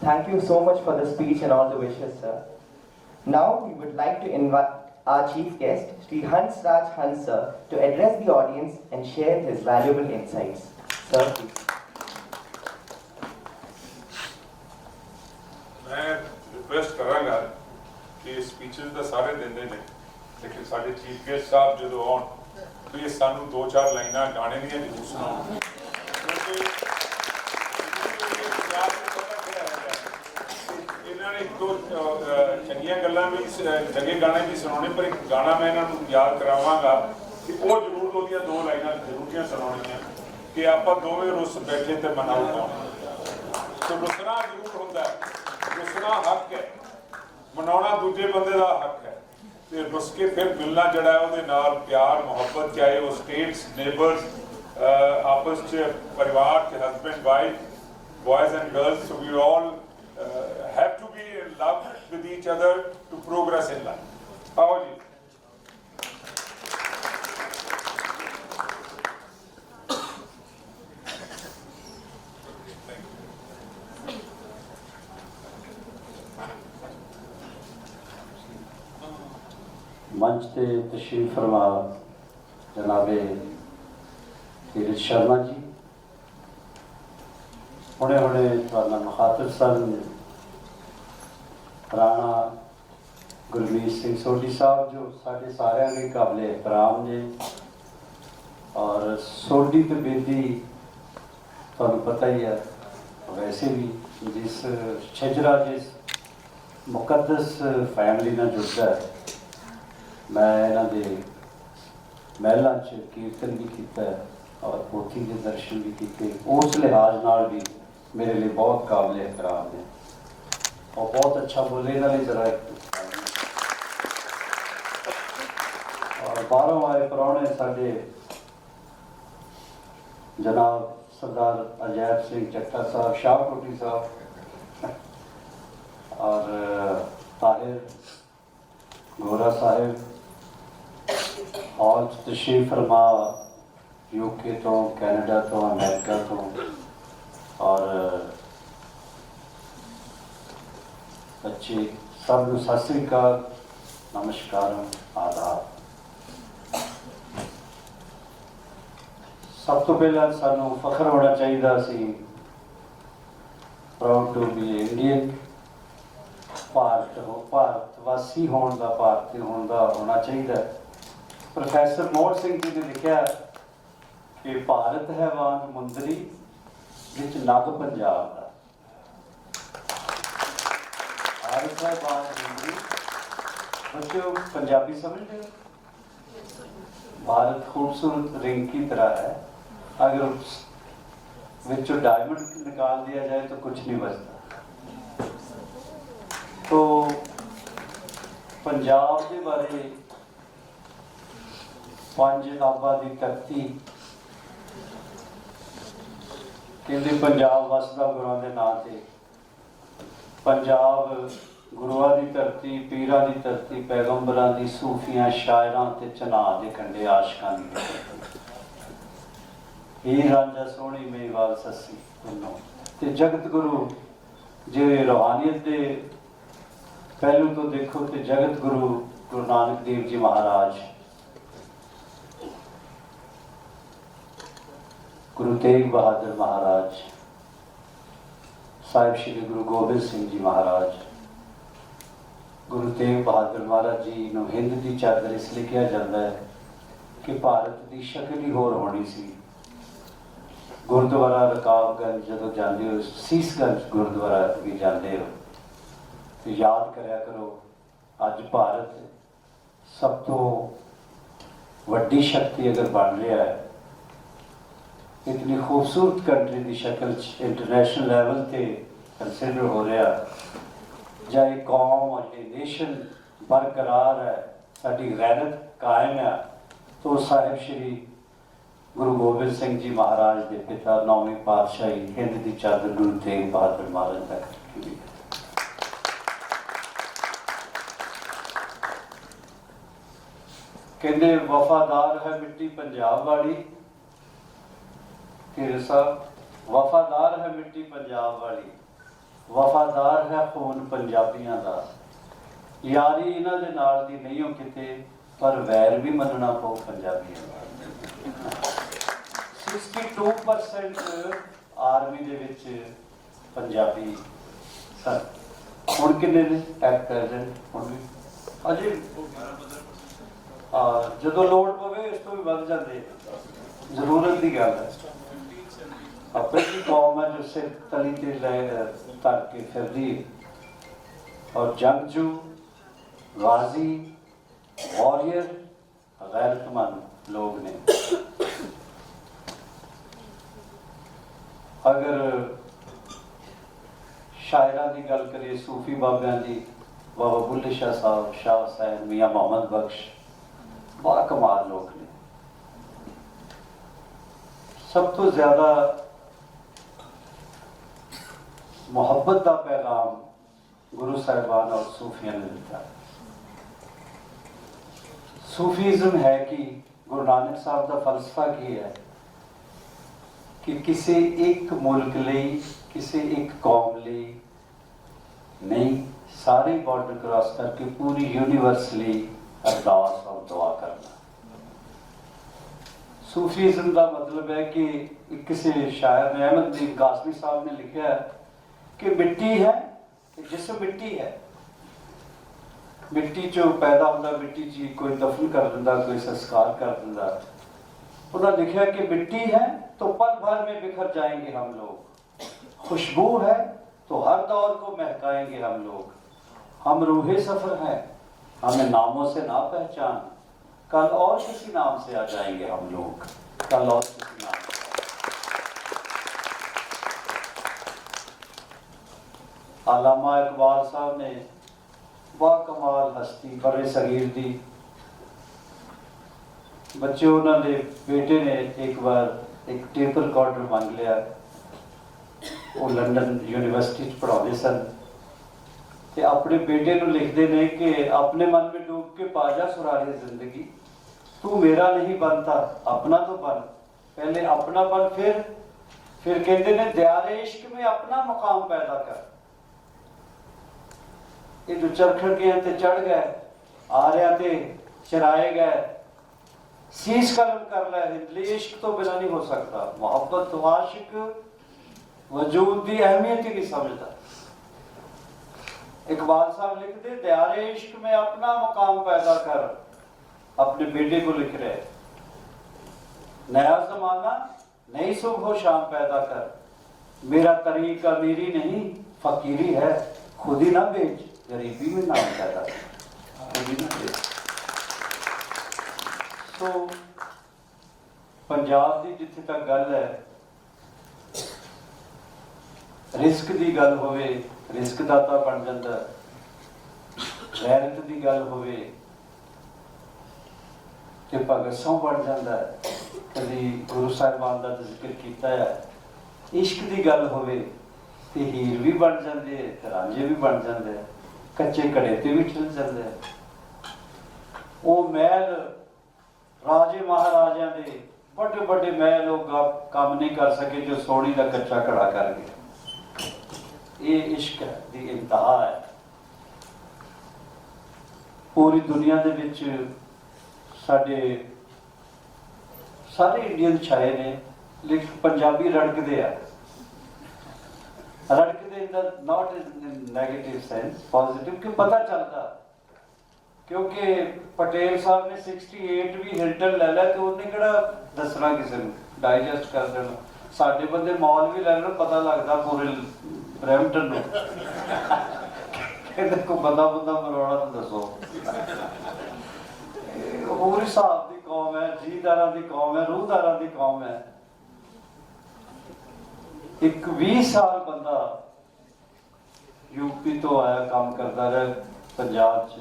Thank you so much for the speech and all the wishes, sir. Now we would like to invite our chief guest, Sri Hans Raj Hans sir, to address the audience and share his valuable insights. Sir, please. मैं request करांगा कि speeches तो सारे देंदे ने, लेकिन साडे chief guest साहब जो आउण तो ये सानू 2-4 लाइनां गाने दी जरूर सुनाओ, क्योंकि इन्होंने एक दो चंगियां गल्लां भी चंगे गाने भी सुनाने, पर एक गाना मैं इन्होंने याद करावांगा कि वो जरूर ओदियां 2 लाइनां जरूर सुनाउणियां कि आपां दोवें रुस बैठे ते मनाओ कौन। तो रुसना जरूर हुंदा है, रुसना हक है, मनाउणा दूजे बंदे दा हक है, ते रुस के फिर मिलना जड़ा है ओहदे नाल प्यार मोहब्बत, चाहे वो स्टेट्स नेबर्स आपस च परिवार च husband wife boys and girls, so we all have to be in love with each other to progress in life. आओ जी। मंच से तशरीफ फरमा जनाबे धीरज शर्मा जी, हुणे हुणे तुहाडे नाल मुखातब सन राणा गुरमीत सिंह सोढ़ी साहब जो साढ़े सारे के काबिल एहतराम ने, और सोढ़ी तो बेदी तुहानूं पता ही है, वैसे भी जिस छजरा जिस मुकद्दस फैमिली नाल जुड़दा है, मैं इन्हां दे महलों च कीर्तन भी किया और पोथी के दर्शन भी किए, उस लिहाज नाल भी मेरे लिए बहुत काबिल एहतराम ने और बहुत अच्छा बोले। इन्होंने जरा और बाहरों आए प्राहुणे साडे जनाब सरदार अजैब सिंह जट्टा साहब, शाहकोटी साहब और ताहिर गोरा साहिब और तशरीफ फरमा यूके तो, कैनेडा तो, अमेरिका तो, और बच्चे सब सत श्री अकाल, नमस्कार, आदाब। सब तो पहला सानू फखर होना चाहिए सी, प्राउड टू बी इंडियन, भारतवासी होने का, भारतीय होने का होना चाहिए। प्रोफैसर मोहन सिंह जी ने लिखा कि भारत है वांग मुंदरी विच नग पंजाब का। भारत है वांग मुंदरी, बच्चों पंजाबी समझ रहे हो? भारत खूबसूरत रिंग की तरह है, अगर विचों डायमंड निकाल दिया जाए तो कुछ नहीं बचता। तो पंजाब के बारे पंज आबा की धरती कहते, पंजाब वसदा गुरुआं दे नां ते, पंजाब गुरुआं दी धरती, पीरां दी धरती, पैगंबरां दी, सूफियां, शायरां ते चनाह दे कंढे आशिकां दी धरती। हीर रांझा सोहणी मेवाल सस्सी तीनों ते जगत गुरु जे रूहानियत दे पहलू तो देखो तो जगत गुरु गुरु नानक देव जी महाराज, गुरु तेग बहादुर महाराज, साहिब श्री गुरु गोबिंद सिंह जी महाराज। गुरु तेग बहादुर महाराज जी नूं हिंद की चादर इसलिए कहा जाता है कि भारत की शक्ल ही होर होनी सी। गुरुद्वारा रकाबगंज जदों जाते हो, सीसगंज गुरुद्वारा भी जाते हो तो याद करया करो, अज भारत सब तो वड्डी शक्ति अगर बन रहा है, इतनी खूबसूरत कंट्री की शक्ल इंटरनेशनल लेवल पे कंसिडर हो रहा, जाए कौम और ये नेशन बरकरार है, साड़ी गैरत कायम है, तो साहिब श्री गुरु गोबिंद सिंह जी महाराज के पिता नौवीं पातशाही हिंद की चादर गुरु तेग बहादुर महाराज तक की। कहते वफादार है मिट्टी पंजाब वाली, फिर साहब वफादार है मिट्टी पंजाब वाली, वफादार है खून पंजाबियों का, यारी इन्हां दे नाल दी नहीं हो किते, पर वैर भी मनना पऊ पंजाबियों का। 62% आर्मी दे विच पंजाबी सन, हुण किन्ने ने एट प्रेजेंट? हुण भी अजे जदों लोड़ पवे इस तो भी वध जाते, जरूरत की गल है। अपनी कौम है जो सिर तली ते तर के फिरदी और जंगजू, गाजी, वॉरियर, गैरतमंद लोग ने। अगर शायरा की गल करिए, सूफी बाबियां की, बाबा बुल्ले शाह साहब, शाह हुसैन, मियाँ मोहम्मद बख्श, बड़ा कमाल लोग ने। सब तो ज्यादा मोहब्बत का पैगाम गुरु साहिबान और सूफिया ने दिता। सूफीज़म है कि गुरु नानक साहब का फलसफा की है कि किसी एक मुल्क लिए, किसी एक कौम लिए नहीं, सारे बॉर्डर क्रॉस करके पूरी यूनिवर्स लिए अरदास और दुआ करना। सूफीज़म का मतलब है कि किसी शायर ने, अहमद दीन कासमी साहब ने लिखा है कि मिट्टी है, जिसम मिट्टी है, ਮਿੱਟੀ 'ਚੋਂ ਪੈਦਾ ਹੁੰਦਾ, ਮਿੱਟੀ 'ਚ ਹੀ ਕੋਈ ਦਫਨ ਕਰ ਦਿੰਦਾ, कोई संस्कार कर दिंदा। उन्होंने लिखा कि मिट्टी है तो पल भर में बिखर जाएंगे हम लोग, खुशबू है तो हर दौर को महकाएंगे हम लोग, हम रूहे सफर हैं, हमें नामों से ना पहचान, कल और किसी नाम से आ जाएंगे हम लोग, कल और किसी नाम से। अल्लामा इकबाल साहब ने बाकमाल हस्ती बड़े सगीर दी बच्चे, उन्होंने बेटे ने एक बार एक टेप रिकॉर्डर मंग लिया, वो लंदन यूनिवर्सिटी पढ़ाते सन, ते अपने बेटे को लिखते ने कि अपने मन में डूब के पाजा सुराहे जिंदगी, तू मेरा नहीं बनता अपना तो बन, पहले अपना बन, फिर कहते ने दयारे इश्क में अपना मुकाम पैदा कर। ये जो चरखड़ गए ते चढ़ गए, आ रहा ते चराए गए, शीश कलम कर ले हिंदली, इश्क तो बिना नहीं हो सकता, मोहब्बत तो आशिक वजूद की अहमियत ही नहीं समझता। इकबाल साहब लिखते दयारे इश्क में अपना मुकाम पैदा कर, अपने बेटे को लिख रहे, नया जमाना नई सुबह शाम पैदा कर, मेरा तरीका मेरी नहीं फकीरी है, खुद ही ना बेच गरीबी में नाम पैदा कर, खुद ही ना बेच। तो पंजाब की जिथे तक गल है, रिस्क की गल होवे रिस्क दाता बन जाता, गैरत की गल होवे ते भगत सिंह बन जाता है, कभी गुरु साहिबान का जिक्र किया है, इश्क की गल होवे ते हीर भी बन जाते हैं, रांझे भी बन जाते हैं, कच्चे घड़े ते भी चल जाते हैं। वो महल राजे महाराजा के बड़े बड़े महल लोग काम नहीं कर सके जो सोनी का कच्चा घड़ा कर गए। ये इश्क की इंतहा है। पूरी दुनिया के विच साडे सारे इंडियन छाए ने, लेकिन पंजाबी रड़कते हैं, रड़कते in not in negative sense, positive, कि पता चलता, क्योंकि पटेल साहब ने 68 भी हिल्टन ले लिया तो उन्हें किहड़ा दसना किसी ने, डाइजेस्ट कर देना। साडे बंदे मॉल भी ले लेना, पता लगता पूरे ब्रैम्पटन में को बंदा मरवाना तो दसो। होर हिसाब की कौम है, जीदारां की कौम है, रूहदारां की कौम है। एक 20 साल बंदा यूपी तो आया, काम करता रहा पंजाब च,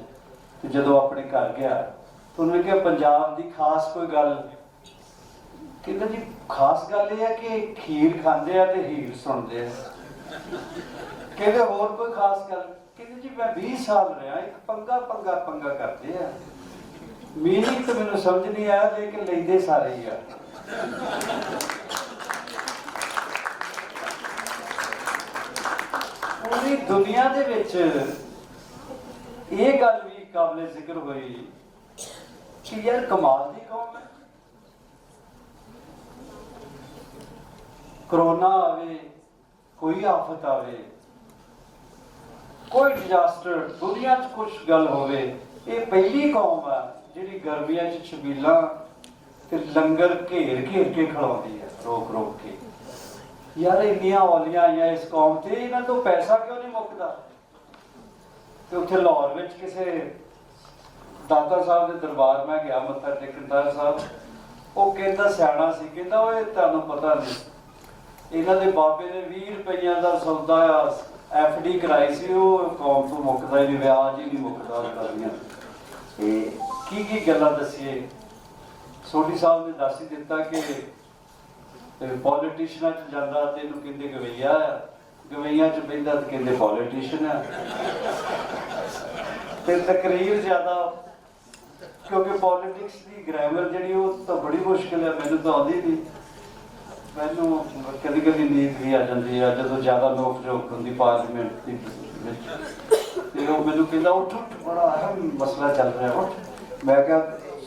तो जदों अपने घर गया तो उन्होंने कहा पंजाब की खास कोई गल, कहता जी खास गल यह है कि खीर खाते हैं तो हीर सुनते हैं। कहते होर कोई खास गल, कहते जी मैं 20 साल रहा, एक पंगा पंगा पंगा करते हैं, मीनिंग तो मैंने समझ नहीं आया, लेकिन लेंदे सारे ही आ। पूरी दुनिया दे विच ये गल भी काबिल जिक्र हुई कि यार कमाल की कौम है। कोरोना आवे, कोई आफत आवे, कोई डिजास्टर, दुनिया च कुछ गल होवे, ये पहली कौम है जिहड़ी गर्मियां च छबीलां ते लंगर घेर घेर के खिलाउंदी है, रोक रोक के। यार इन्नियां औलियां आईयां इस कौम ते, इन्हां तो पैसा क्यों नहीं मुकदा? ते उत्थे लाहौर विच किसे दाता साहब के दरबार में गया मत्था टेकन, दाता साहब वो कहता सियाणा सी, कहता ओए तुहानूं पता नहीं, इन्हां दे बाबे ने 20 रुपइया का सौदा FD कराई सी, वो कौम तो मुकदा ही नहीं, ब्याज ही नहीं मुकदा करदियां। की गल्लां दसीए, सोढी साहब ने दस ही दिता कि पॉलिटिशियन च जांदा ते इहनूं कहंदे गवैया, गवैया च बहिंदा ते कहंदे पॉलिटिशियन है। ते तकरीर ज्यादा, क्योंकि पॉलिटिक्स की ग्रामर जिहड़ी वो तो बड़ी मुश्किल है, मैनूं तो आउंदी नहीं, मैनूं कदी कदी नींद भी आ जाती है जदों ज़्यादा नोक झोंक होंदी पार्लीमेंट की। तो मैनूं कहंदा उठ उठ, बड़ा अहम मसला चल रहा है, उठ। मैं क्या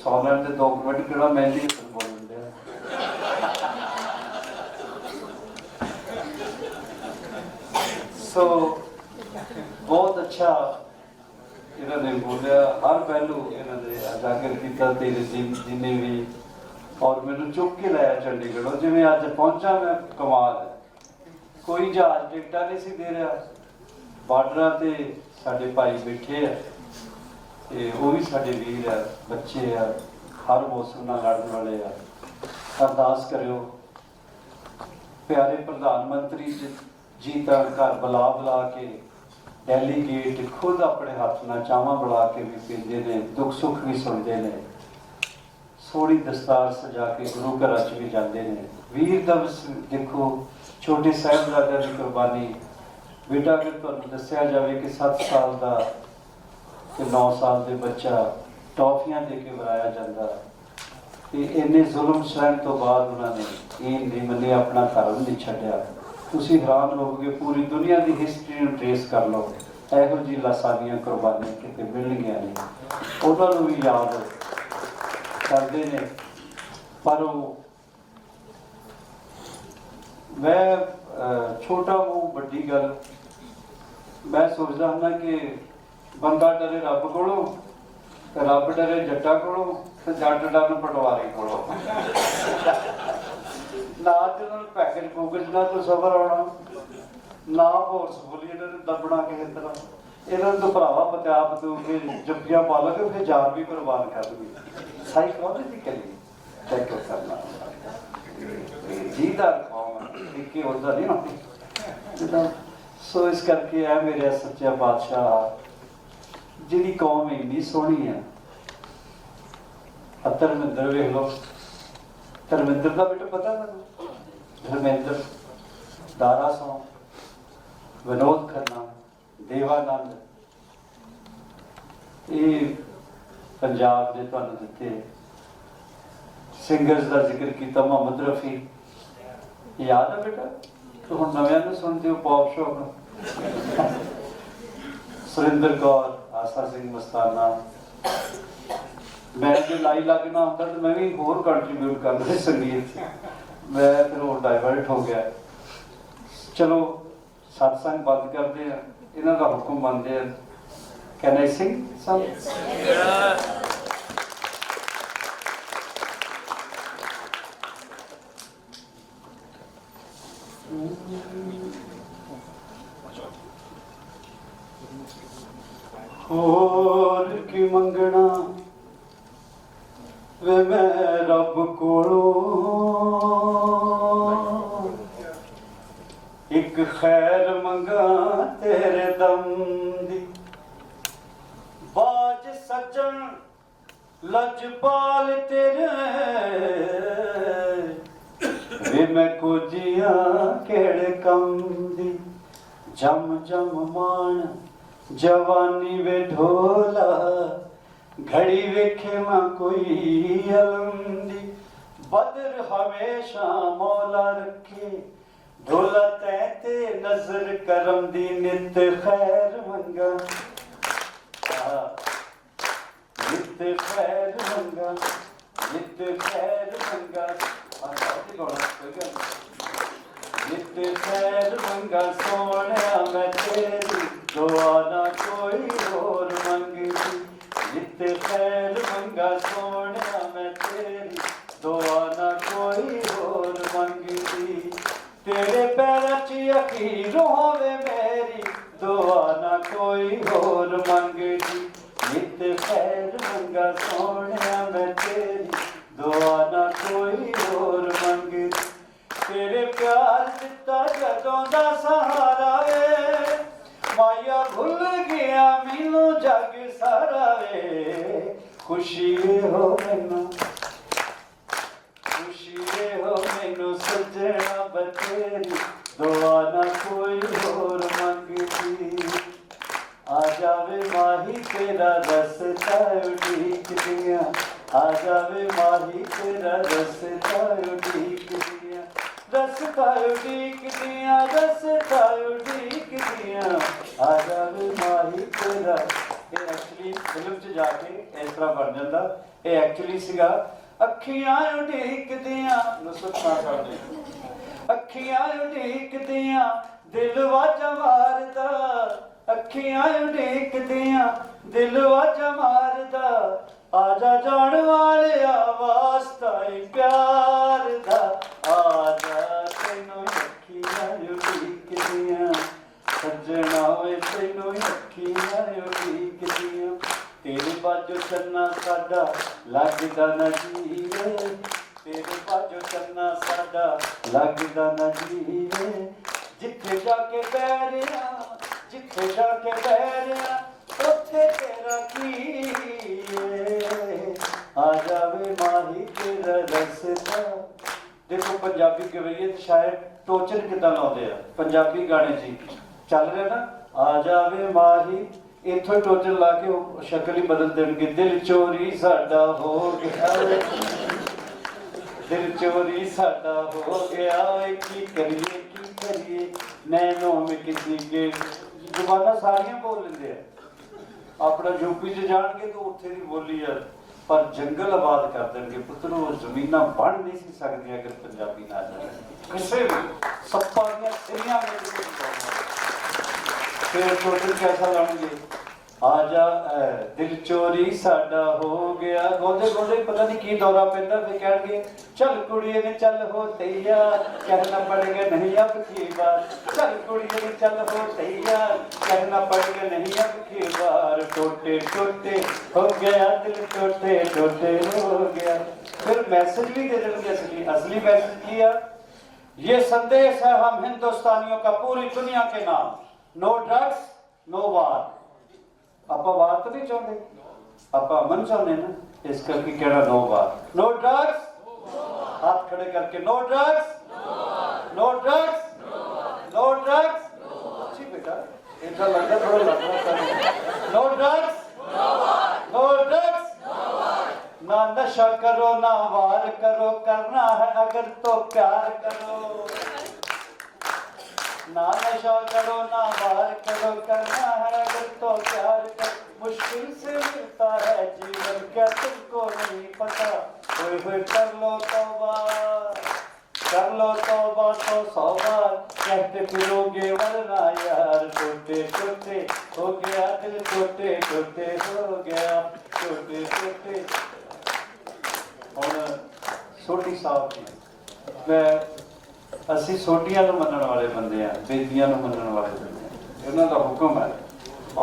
100 मिनट से 2 मिनट किहड़ा मेहंदी बोलन दिया। सो बहुत अच्छा ਇਹਨਾਂ ਨੇ ਬੋਲਿਆ ਹਰ ਪਹਿਲੂ ਇਹਨਾਂ ਦੇ ਉਜਾਗਰ ਕੀਤਾ ਤੇ ਜਿੰਨੇ ਵੀ ਔਰ ਮੈਨੂੰ ਚੁੱਕ ਕੇ ਲਾਇਆ ਚੰਡੀਗੜ੍ਹੋਂ ਜਿਵੇਂ ਅੱਜ ਪਹੁੰਚਾ ਮੈਂ ਕਮਾਲ ਹੈ। ਕੋਈ ਜਹਾਜ਼ ਟਿਕਟਾਂ ਨਹੀਂ ਸੀ ਦੇ ਰਿਹਾ, ਬਾਰਡਰਾਂ ਤੇ ਸਾਡੇ ਭਾਈ ਬੈਠੇ ਆ ਤੇ ਉਹ ਵੀ ਸਾਡੇ ਵੀਰ ਆ, ਬੱਚੇ ਆ, ਹਰ ਮੌਸਮ ਨਾਲ ਲੜਨ ਵਾਲੇ ਆ। ਅਰਦਾਸ ਕਰਿਓ ਪਿਆਰੇ ਪ੍ਰਧਾਨ ਮੰਤਰੀ ਜੀ ਤਾਂ ਘਰ ਬੁਲਾ ਕੇ ਡੈਲੀਗੇਟ ਖੁਦ ਆਪਣੇ ਹੱਥ ਨਾਲ ਚਾਵਾਂ ਬੁਲਾ ਕੇ ਵੀ ਪੀਂਦੇ ਨੇ, ਦੁੱਖ ਸੁੱਖ ਵੀ ਸੁਣਦੇ ਨੇ, ਸੋਹਣੀ ਦਸਤਾਰ ਸਜਾ ਕੇ ਗੁਰੂ ਘਰਾਂ 'ਚ ਵੀ ਜਾਂਦੇ ਨੇ। ਵੀਰ ਦਾ ਦੇਖੋ ਛੋਟੇ ਸਾਹਿਬਜ਼ਾਦਿਆਂ ਦੀ ਕੁਰਬਾਨੀ। ਬੇਟਾ ਅਗਰ ਤੁਹਾਨੂੰ ਦੱਸਿਆ ਜਾਵੇ ਕਿ 7 ਸਾਲ ਦਾ ਤੇ 9 ਸਾਲ ਦੇ ਬੱਚਾ ਟੌਫੀਆਂ ਦੇ ਕੇ ਵਰਾਇਆ ਜਾਂਦਾ ਤੇ ਇੰਨੇ ਜ਼ੁਲਮ ਸਹਿਣ ਤੋਂ ਬਾਅਦ ਉਹਨਾਂ ਨੇ ਇਹ ਨਹੀਂ ਮੰਨੇ, ਆਪਣਾ ਧਰਮ ਨਹੀਂ ਛੱਡਿਆ। ਤੁਸੀਂ ਹੈਰਾਨ ਹੋਵੋਗੇ, ਪੂਰੀ ਦੁਨੀਆ ਦੀ ਹਿਸਟਰੀ ਨੂੰ ਟ੍ਰੇਸ ਕਰ ਲਓ, ਇਹੋ ਜਿਹੀ ਲਾਸਾਨੀਆਂ ਕੁਰਬਾਨੀਆਂ ਕਿਤੇ ਮਿਲਣਗੀਆਂ ਨਹੀਂ। ਉਹਨਾਂ ਨੂੰ ਵੀ ਯਾਦ ਕਰਦੇ ਨੇ। ਪਰ ਉਹ ਮੈਂ ਛੋਟਾ ਮੂੰਹ ਵੱਡੀ ਗੱਲ, ਮੈਂ ਸੋਚਦਾ ਹੁੰਦਾ ਕਿ ਬੰਦਾ ਡਰੇ ਰੱਬ ਕੋਲੋਂ ਤੇ ਰੱਬ ਡਰੇ ਜੱਟਾਂ ਕੋਲੋਂ ਤੇ ਜੱਟ ਡਰਨ ਪਟਵਾਰੀ ਕੋਲੋਂ। ਨਾ ਤੇ ਉਹਨਾਂ ਨੂੰ ਪੈਕੇਜ ਪੂਕੇਜ ਨਾ ਕੋਈ ਸਬਰ ਆਉਣਾ, ਨਾ ਫੋਰਸਫੁਲੀ ਇਹਨਾਂ ਨੇ ਦੱਬਣਾ ਕਿਸੇ ਤਰ੍ਹਾਂ। ਇਹਨਾਂ ਨੂੰ ਭਰਾਵਾ ਬਚਾ ਬਤੂ ਕੇ ਜੱਫੀਆਂ ਪਾ ਲਗੇ ਫਿਰ ਜਾਨ ਵੀ ਕੁਰਬਾਨ ਕਰ ਦੂਗੀ। ਸਾਈਕੋਲੋਜੀਕਲੀ ਚੈੱਕ ਕਰਨਾ ਜੀਦਾ ਕਿ ਹੁੰਦਾ ਨਹੀਂ ਨਾ। ਸੋ ਇਸ ਕਰਕੇ ਆ ਮੇਰੇ ਸੱਚਾ ਬਾਦਸ਼ਾਹ, ਜਿਹੜੀ ਕੌਮ ਇੰਨੀ ਸੋਹਣੀ ਹੈ। ਧਰਮਿੰਦਰ ਵੇਖ ਲਓ, ਧਰਮਿੰਦਰ ਦਾ ਬੇਟਾ ਪਤਾ ਤੁਹਾਨੂੰ? ਧਰਮਿੰਦਰ, ਦਾਰਾ ਸੌ, ਵਿਨੋਦ ਖੰਨਾ, ਦੇਵਾਨੰਦ, ਇਹ ਪੰਜਾਬ ਦੇ ਤੁਹਾਨੂੰ ਦਿੱਤੇ ਸਿੰਗਰਸ ਦਾ ਜ਼ਿਕਰ ਕੀਤਾ। ਮੁਹੰਮਦ ਰਫੀ ਯਾਦ ਹੈ ਬੇਟਾ? ਤੂੰ ਹੁਣ ਨਵਿਆਂ ਨੂੰ ਸੁਣਦੇ ਹੋ ਪੌਪ ਸ਼ੌਕ। ਸੁਰਿੰਦਰ ਕੌਰ, ਆਸਾ ਸਿੰਘ ਮਸਤਾਨਾ। ਮੈਂ ਜੇ ਲਾਈ ਲੱਗਣਾ ਹੁੰਦਾ ਤਾਂ ਮੈਂ ਵੀ ਹੋਰ ਕੰਟਰੀਬਿਊਟ ਕਰਦਾ ਸੰਗੀਤ। ਮੈਂ ਫਿਰ ਹੋਰ ਡਾਇਵਰਟ ਹੋ ਗਿਆ। ਚਲੋ ਸਤਸੰਗ ਬੰਦ ਕਰਦੇ ਆ, ਇਹਨਾਂ ਦਾ ਹੁਕਮ ਮੰਨਦੇ ਆ। ਕੈਨ ਆਈ ਸਿੰਗ ਸਮ? ਹੋਰ ਕੀ ਮੰਗਣਾ ਵੇ ਮੈਂ ਰੱਬ ਕੋਲੋਂ, ਇੱਕ ਖੈਰ ਮੰਗਾ ਤੇਰੇ ਦਮ ਦੀ। ਬਾਜ ਸੱਜਣ ਲਜਪਾਲ ਤੇਰੇ ਵੇ ਮੈਂ ਕੋਜੀਆਂ ਕਿਹੜੇ ਕੰਮ ਦੀ। ਜਮ ਜਮ ਮਾਣ ਜਵਾਨੀ ਵੇ ਢੋਲਾ, ਘੜੀ ਵੇਖੇ ਮਾਂ ਕੋਈ ਅਲਮ ਦੀ। ਬਦਰ ਹਮੇਸ਼ਾ ਮੌਲਾ ਰੱਖੇ, ਦੌਲਤ ਤੇ ਨਜ਼ਰ ਕਰਮ ਦੀ। ਨਿਤ ਖੈਰ ਮੰਗਾ, ਨਿਤ ਖੈਰ ਮੰਗਾ, ਨਿਤ ਖੈਰ ਮੰਗਾ। ਨਿਤ ਖੈਰ ਮੰਗਾ ਸੋਹਣਿਆ ਮੈਂ ਤੇਰੀ, ਦੁਆ ਨਾ ਕੋਈ ਹੋਰ ਮੰਗਦੀ। ਨਿਤ ਖੈਰ ਮੰਗਾ ਸੋਹਣਿਆ ਮੈਂ ਤੇਰੀ, ਦੁਆ ਨਾ ਕੋਈ ਹੋਰ ਮੰਗਦੀ। ਤੇਰੇ ਪੈਰਾਂ 'ਚ ਅਖੀਰ ਹੋਵੇ ਮੇਰੀ, ਦੁਆ ਨਾ ਕੋਈ ਹੋਰ ਮੰਗਦੀ। ਨਿਤ ਖੈਰ ਮੰਗਾ ਸੋਹਣਿਆ ਮੈਂ ਤੇਰੀ, ਦੁਆ ਨਾ ਕੋਈ ਹੋਰ ਮੰਗਦੀ। ਤੇਰੇ ਪਿਆਰ ਦਿੱਤਾ ਜਦੋਂ ਦਾ ਸਹਾਰਾ ਵੇ, ਮਾਇਆ ਭੁੱਲ ਗਿਆ ਮੈਨੂੰ ਜਗ ਸਾਰਾ ਵੇ। ਖੁਸ਼ੀ ਹੋ ਮੈਨੂੰ, ਖੁਸ਼ੀ ਹੋ ਮੈਨੂੰ ਸੱਜਣਾ ਬਤੇਰੀ, ਦੁਆ ਨਾ ਕੋਈ ਹੋਰ ਮੰਗਦੀ। ਆ ਜਾਵੇ ਮਾਹੀ ਤੇਰਾ ਰਸਤਾ ਉਡੀਕਦੀਆਂ, ਆ ਜਾਵੇ ਮਾਹੀ ਤੇਰਾ ਰਸਤਾ ਉਡੀਕਦੀਆਂ। ਰਸਤਾ ਉਡੀਕਦੀਆਂ, ਰਸਤਾ ਉਡੀਕਦੀਆਂ, ਆ ਜਾਵੇ ਮਾਹੀ ਤੇਰਾ। ਇਹ ਐਕਚੁਅਲੀ ਫਿਲਮ 'ਚ ਜਾ ਕੇ ਇਸ ਤਰ੍ਹਾਂ ਬਣ ਜਾਂਦਾ। ਇਹ ਐਕਚੁਅਲੀ ਸੀਗਾ ਅੱਖੀਆਂ ਉਡੀਕਦੀਆਂ, ਨੁਸਰਤ ਖਾਨ ਸਾਹਿਬ ਨੇ। ਅੱਖੀਆਂ ਉਡੀਕਦੀਆਂ ਦਿਲ ਵਾਜਾ ਮਾਰਦਾ, ਅੱਖੀਆਂ ਉਡੀਕਦੀਆਂ दिल वाजा मारदा आजा जान वालिया वास्ता ही प्यार दा आजा तैनू अखियां उड़ीकदियां सजना वे तैनू अखियां उड़ीकदियां तेरे बाजो चन्ना साडा लगदा ना जी वे तेरे बाजो चन्ना साडा लगदा ना जी वे जिथे जाके बैरिया जिथे जाके बैरिया उत्थे तेरा की आ जावे माही तेरा रसता देखो पंजाबी गवैये शायद टोचन किदां लाउंदे आ पंजाबी गाने जी चल रहे ना आ जावे माही इथों टोचन ला के शक्ल ही बदल देंगे दिल चोरी साडा हो गया दिल चोरी साडा हो गया की करिए नैनों में किसी के जुबाना सारियां बोल लेंदे आ अपना यूपी च जाणगे तो उत्थे दी बोली है पर जंगल आबाद कर देंगे पुत्रो जमीनां बन नहीं सी सकदियां अगर पंजाबी ना जाए किसी भी सप्पा दियां सिरियां में फिर टोटल कैसा लाएंगे आजा दिल चोरी साडा हो गया गोदे गोदे पता नहीं की दौरा पैंदा फिर कहणगे चल कुड़िए ने चल हो तैयार कहना पड़ेगा नहीं अब की बार चल कुड़िए ने चल हो तैयार कहना पड़ेगा नहीं अब की बार टोटे टोटे हो गया दिल टोटे टोटे हो गया फिर मैसेज भी दे देंगे असली मैसेज किया ये संदेश है हम हिंदुस्तानियों का पूरी दुनिया के नाम नो ड्रग्स नो वार ਆਪਾਂ ਵਾਰ ਤਾਂ ਨਹੀਂ ਚਾਹੁੰਦੇ ਆਪਾਂ ਅਮਨ ਚਾਹੁੰਦੇ ਨਾ ਇਸ ਕਰਕੇ ਕਿਹੜਾ ਨੋ ਵਾਰ ਨੋ ਡਰੱਗਸ ਹੱਥ ਖੜੇ ਕਰਕੇ ਨੋ ਡਰੱਗਸ ਨੋ ਡਰੱਗਸ ਨੋ ਡਰੱਗਸ ਜੀ ਬੇਟਾ ਇਹਦਾ ਲੱਗਦਾ ਥੋੜਾ ਲੱਗਦਾ ਨੋ ਡਰੱਗਸ नो ड्रग्स ना नशा करो ना वार करो करना है अगर तो प्यार करो ना नशा करो ना वार करो करना है अगर तो प्यार करो मुश्किल से मिलता है जीवन क्या तुमको नहीं पता कोई कर लो तौबा तो 100 बार कहते फिरोगे वरना यार टूटे टूटे हो गया दिल टूटे टूटे हो गया टूटे टूटे और सोटी साहब जी मैं ਅਸੀਂ ਸੋਟੀਆਂ ਨੂੰ ਮੰਨਣ ਵਾਲੇ ਬੰਦੇ ਆ ਬੇਦੀਆਂ ਨੂੰ ਮੰਨਣ ਵਾਲੇ ਬੰਦੇ ਆ ਇਹਨਾਂ ਦਾ ਹੁਕਮ ਹੈ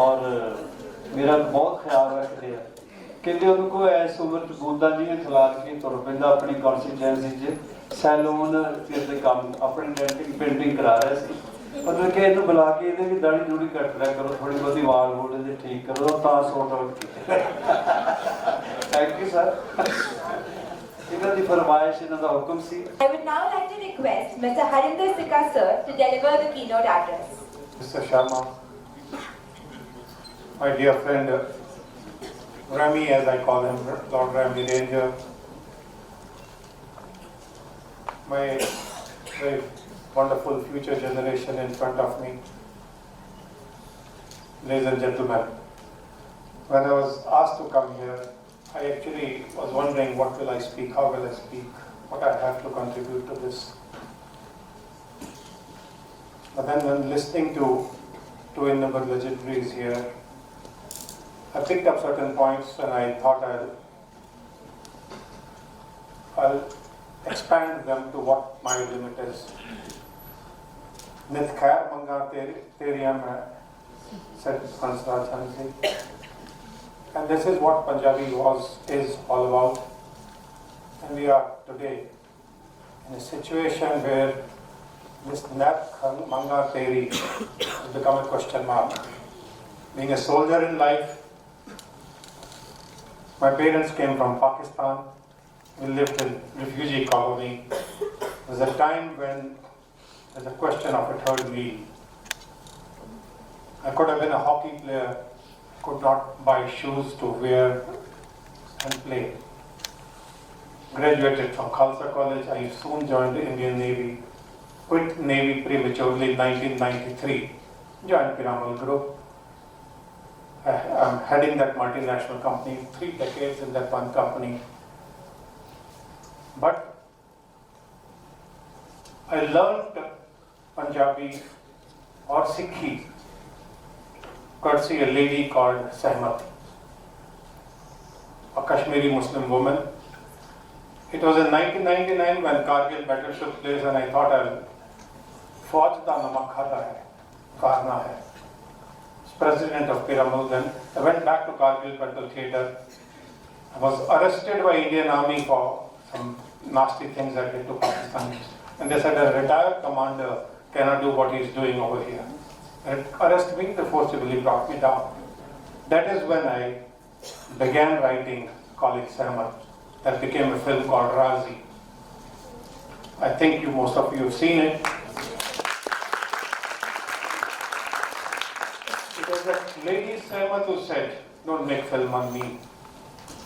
ਔਰ ਮੇਰਾ ਬਹੁਤ ਖਿਆਲ ਰੱਖਦੇ ਆ ਕਹਿੰਦੇ ਉਹਨੂੰ ਕੋਈ ਐਸ ਉਮਰ ਚ ਬੂੰਦਾਂ ਜਿਹੀਆਂ ਖਿਲਾ ਕੇ ਤੁਰ ਪੈਂਦਾ ਆਪਣੀ ਕਨਸਟੀਟਿਊਐਂਸੀ 'ਚ ਸੈਲੂਨ ਦੇ ਕੰਮ ਆਪਣੀ ਡੈਂਟਿੰਗ ਪੇਂਟਿੰਗ ਕਰਾ ਰਿਹਾ ਸੀ ਮਤਲਬ ਕਿ ਇਹਨੂੰ ਬੁਲਾ ਕੇ ਇਹਦੇ ਵੀ ਦਾੜੀ ਦੂੜੀ ਕੱਟ ਲਿਆ ਕਰੋ ਥੋੜੀ ਬਹੁਤੀ ਵਾਲ ਵੂਲ ਇਹਦੇ ਠੀਕ ਕਰੋ ਤਾਂ ਸੋਟ ਆਊਟ ਕੀਤਾ ਥੈਂਕ ਯੂ ਸਰ ਇਹਨਾਂ ਦੀ ਫਰਮਾਇਸ਼ ਇਹਨਾਂ ਦਾ ਹੁਕਮ ਸੀ I would now like to request Mr. Harinder Sikka sir to deliver the keynote address. Mr. Sharma, my dear friend Rami, as I call him, Lord Rami Ranger, my very wonderful future generation in front of me, ladies and gentlemen, when I was asked to come here, I actually was wondering what will I speak, how will I speak, what I have to contribute to this. But then when listening to two innumerable legendaries here, I picked up certain points and I thought I'll expand them to what my limit is. Nit khair manga teriya mein, said Hansraj Hansi. And this is what Punjabi is all about. And we are today in a situation where this Nat Manga Teri has become a question mark. Being a soldier in life, my parents came from Pakistan. We lived in refugee colony. There was a time when there's a question of a third meal. I could have been a hockey player, could not buy shoes to wear and play. Graduated from Khalsa College, I soon joined the Indian Navy. Quit Navy prematurely in 1993. Joined Piramal Group. I'm heading that multinational company, 3 decades in that one company. But I learned Punjabi or Sikhi courtesy a lady called Sehmat, a Kashmiri Muslim woman. It was in 1999 when Kargil battle took place, and I thought, Fauj da namak khada hai, karna hai. As president of Piramal then, I went back to Kargil battle theatre. I was arrested by Indian Army for some nasty things that did to Pakistanis. And they said a retired commander cannot do what he is doing over here. They arrested me, they forcibly brought me down. That is when I began writing College Sehmat. That became a film called Razi. I think most of you have seen it. It was that lady Sehmat who said, don't make film on me,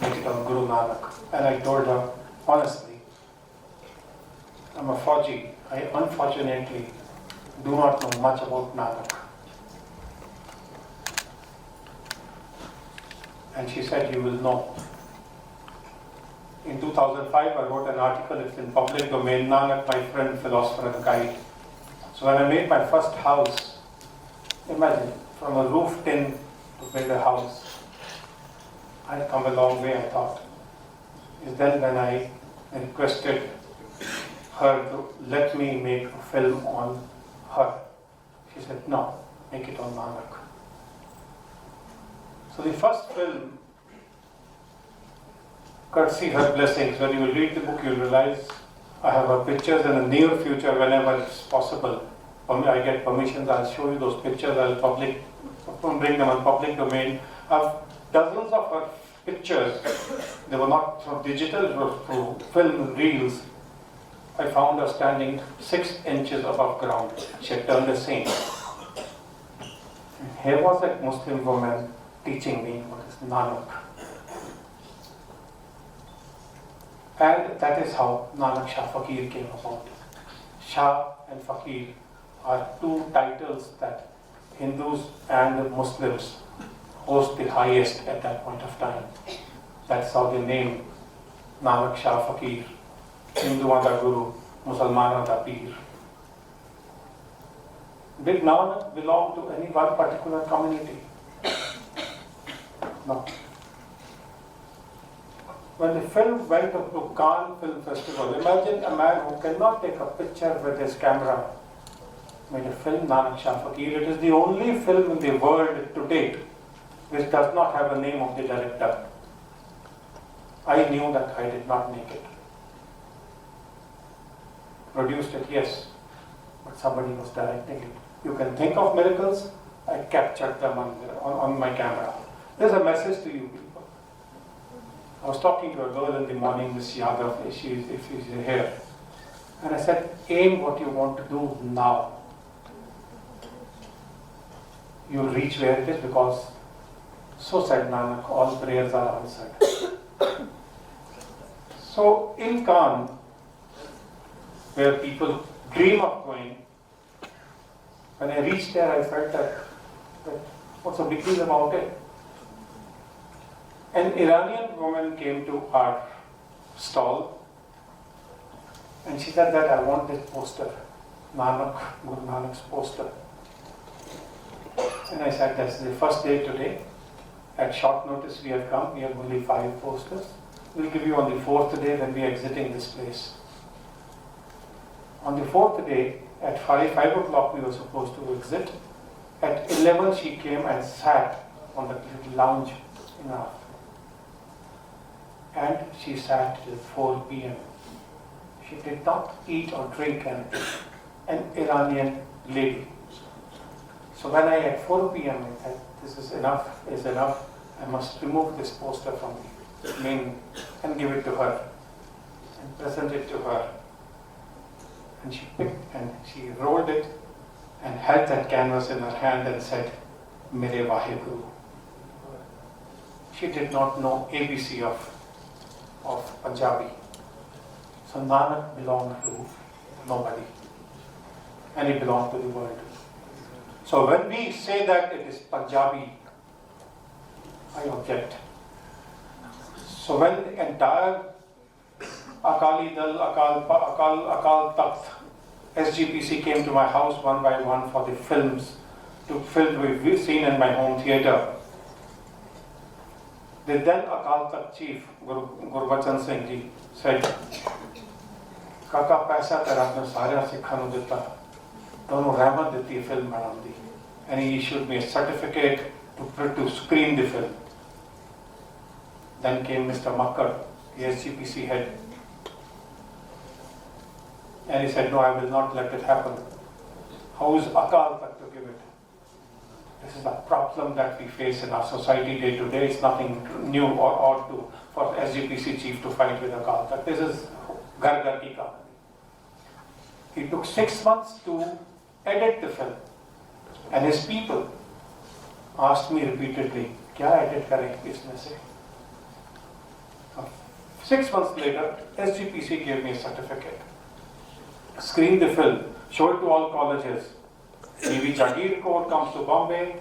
make it on Guru Nanak. And I told her, honestly, I'm a Fauji. I unfortunately do not know much about Nanak. And she said, you will know. In 2005, I wrote an article, it's in public domain, Nanak, my friend, philosopher and guide. So when I made my first house, imagine, from a roof tin to build a house, I had come a long way, I thought. Is then when I requested her to let me make a film on her. She said, no, make it on Nanak. So the first film, courtesy her blessings, when you will read the book, you'll realize I have her pictures. In the near future, whenever it's possible, I get permissions, I'll show you those pictures, I'll bring them on public domain. I have dozens of her pictures. They were not from digital, they were through film reels. I found her standing 6 inches above ground. She had turned a saint. And here was a Muslim woman teaching me what is Nanak. And that is how Nanak Shah Fakir came about. Shah and Fakir are two titles that Hindus and Muslims host the highest at that point of time. That's how they named Nanak Shah Fakir. Hinduan da Guru, Musalmanan da Peer. Did Nanak belong to any one particular community? No. When the film went to Cannes Film Festival, imagine a man who cannot take a picture with his camera made a film, Nanak Shah Fakir. It is the only film in the world to date which does not have a name of the director. I knew that I did not make it. Produced it, yes, but somebody was directing it. You can think of miracles, I captured them on my camera. There's a message to you people. I was talking to a girl in the morning, Miss Yadav, if she's here. And I said, aim what you want to do now. You'll reach where it is, because so said Nanak, all prayers are answered. So in Cannes, where people dream of going, when I reached there, I felt that what's the big deal about it? An Iranian woman came to our stall and she said that I want this poster, Nanak, Guru Nanak's poster. And I said, that's the first day today. At short notice we have come, we have only 5 posters. We'll give you on the 4th day when we are exiting this place. On the 4th day, at 5 o'clock we were supposed to exit. At 11 she came and sat on the little lounge in our. And she sat till 4 p.m. She did not eat or drink anything. An Iranian lady. So when I at 4 p.m. I said, this is enough, I must remove this poster from the main and give it to her and present it to her. And she picked and she rolled it and held that canvas in her hand and said, Mere Vaheguru. She did not know ABC of Punjabi. So Nanak belonged to nobody. And he belonged to the world. So when we say that it is Punjabi, I object. So when the entire Akali Dal, Akal Takht, SGPC came to my house one by one for the films, to film we've seen in my home theatre. The then Akal Takht chief, Gurbachan Singh ji, said, Kaka paisa tera apne saarya Sikhan nu ditta, tonu rahmat diti hai film banan di. And he issued me a certificate to screen the film. Then came Mr. Makkar, the SGPC head. And he said, no, I will not let it happen. How is Akal Takht to give it? This is the problem that we face in our society day to day. It's nothing new or odd for SGPC chief to fight with Akal Takht. This is Ghar Ghar Ki Kahani. He took 6 months to edit the film. And his people asked me repeatedly, kya edit kare isme se? 6 months later, SGPC gave me a certificate. Screen the film, show it to all colleges. TV Jagir Court comes to Bombay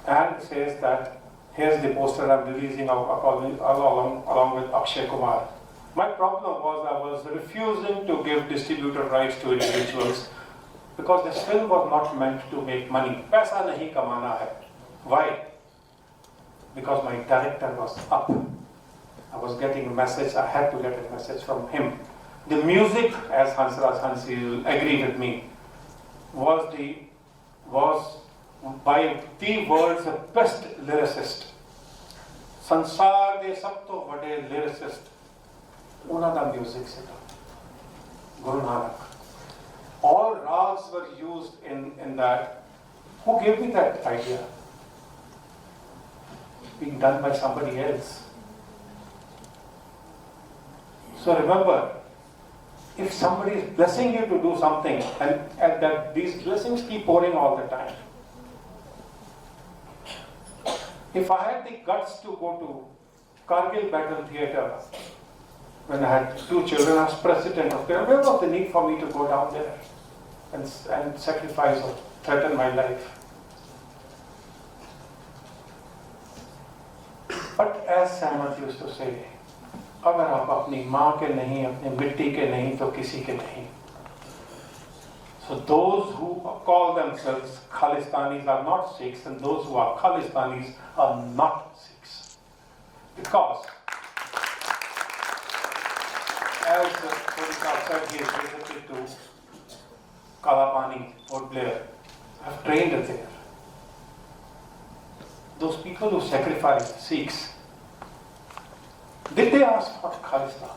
and says that here's the poster I'm releasing along with Akshay Kumar. My problem was I was refusing to give distributor rights to individuals because this film was not meant to make money. Paisa nahi kamana hai. Why? Because my director was up. I was getting a message, I had to get a message from him. The music, as Hansraj Hansi will agree with me, was by the world's best lyricist. Sansar de sab to vade lyricist. Una da music se Guru Nanak. All rags were used in that. Who gave me that idea? Being done by somebody else. So remember, if somebody is blessing you to do something and that these blessings keep pouring all the time. If I had the guts to go to Kargil Battle Theatre when I had 2 children, I was president of there, where was the need for me to go down there and sacrifice or threaten my life? But as Samat used to say, अगर आप अपनी माँ के नहीं, अपनी मिट्टी के नहीं, तो किसी के नहीं. So those who call themselves Khalistanis are not Sikhs, and those who are Khalistanis are not Sikhs. Because, as Rohtak said, he has visited to Kalapani, Port Blair. I have trained there. Those people who sacrificed Sikhs, did they ask for Khalistan?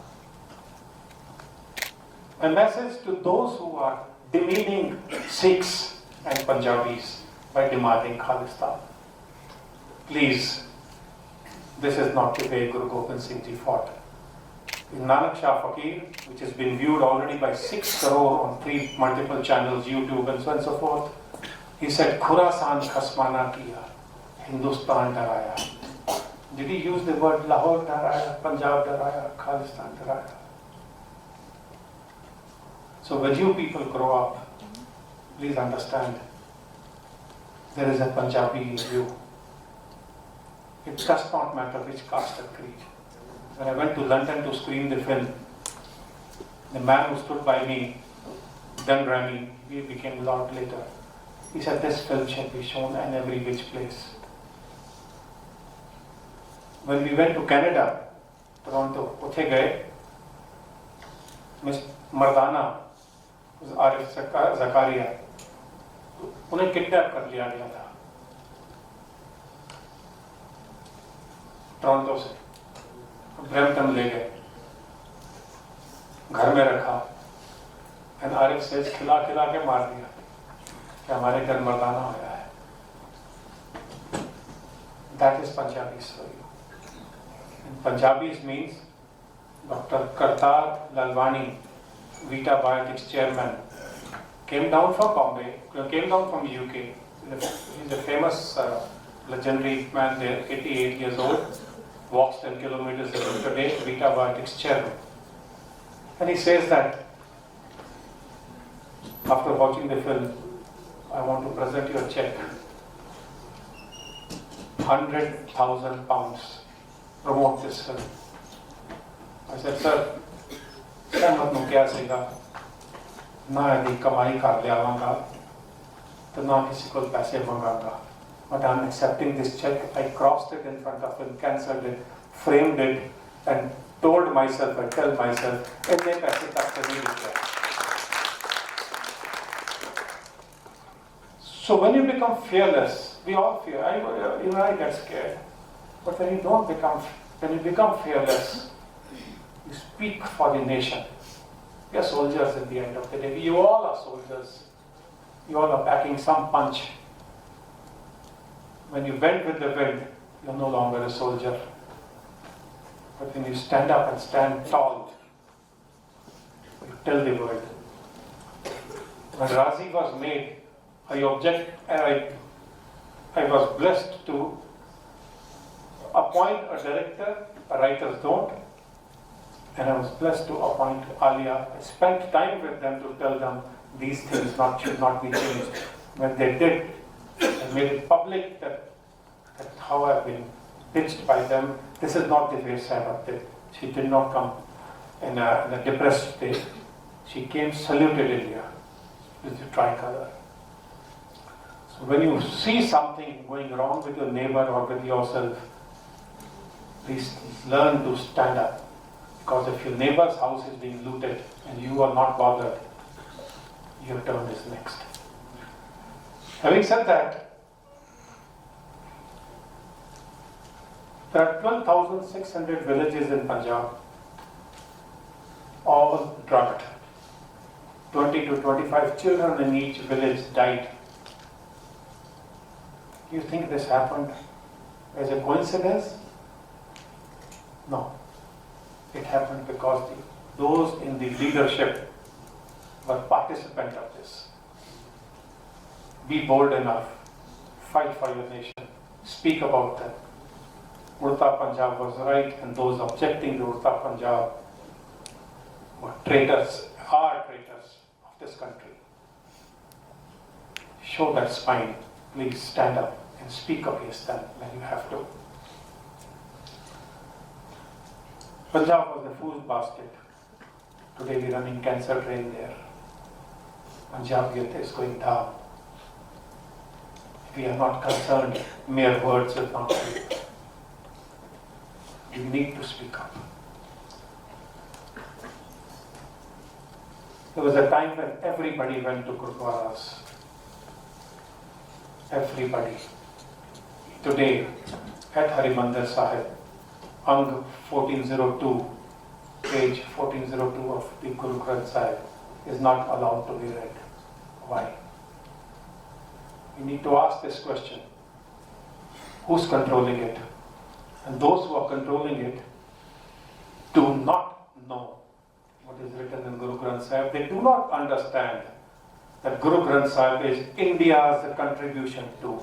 A message to those who are demeaning Sikhs and Punjabis by demanding Khalistan. Please, this is not the way Guru Gobind Singh Ji fought. In Nanak Shah Fakir, which has been viewed already by 6 crore on 3 multiple channels, YouTube and so on and so forth, he said, Khurasan khasmana kiya, Hindustan daraya. Did he use the word Lahore daraya, Punjab daraya, Khalistan daraya? So when you people grow up, please understand, there is a Punjabi in you. It does not matter which caste or creed. When I went to London to screen the film, the man who stood by me, then Rami, he became Lord later, he said, this film shall be shown in every which place. When we went to Canada, Toronto, uthe gaye, Miss Mardana, Arif Zakaria, उन्हें kidnap कर लिया गया था Toronto से, Brampton ले गए, घर में रखा, एंड आरिफ से खिला खिला के मार दिया कि हमारे घर मर्दाना आया है. That is Punjabis for you. And Punjabis means Dr. Kartar Lalwani, Vita Biotics chairman, came down from Bombay, came down from UK. He's a famous, legendary man there, 88 years old, walks 10 kilometers every day, Vita Biotics chairman. And he says that, after watching the film, I want to present you a check. 100,000 pounds. Promote this film. I said, sir, सहमत नु क्या सेगा ना यदि कमाई कर लियावांगा तो ना किसी को पैसे मंगाऊंगा. But I'm accepting this check. I crossed it in front of him, cancelled it, framed it, and told myself, I tell myself, इतने पैसे तक से नहीं दिख रहे. So when you become fearless, we all fear. Even I get scared. But when you become fearless, you speak for the nation. We are soldiers at the end of the day. You all are soldiers. You all are packing some punch. When you bend with the wind, you're no longer a soldier. But when you stand up and stand tall, you tell the world. When Razi was made, I was blessed to appoint a director, writers don't, and I was blessed to appoint Alia. I spent time with them to tell them these things should not be changed. When they did, I made it public that how I've been pitched by them. This is not the way Sabat did. She did not come in a depressed state. She came, saluted India with the tricolor. So when you see something going wrong with your neighbor or with yourself, please learn to stand up. Because if your neighbor's house is being looted and you are not bothered, your turn is next. Having said that, there are 12,600 villages in Punjab, all drugged. 20 to 25 children in each village died. You think this happened as a coincidence? No. It happened because those in the leadership were participants of this. Be bold enough. Fight for your nation. Speak about them. Urta Punjab was right, and those objecting to Urta Punjab were traitors, are traitors of this country. Show that spine. Please stand up and speak against them when you have to. Punjab was the fool's basket. Today we're running cancer train there. Punjabiyat is going down. If we are not concerned, mere words will not do. You need to speak up. There was a time when everybody went to Gurdwaras. Everybody. Today, at Harimandir Sahib, Ang 1402, page 1402 of the Guru Granth Sahib is not allowed to be read. Why? We need to ask this question. Who's controlling it? And those who are controlling it do not know what is written in Guru Granth Sahib. They do not understand that Guru Granth Sahib is India's contribution to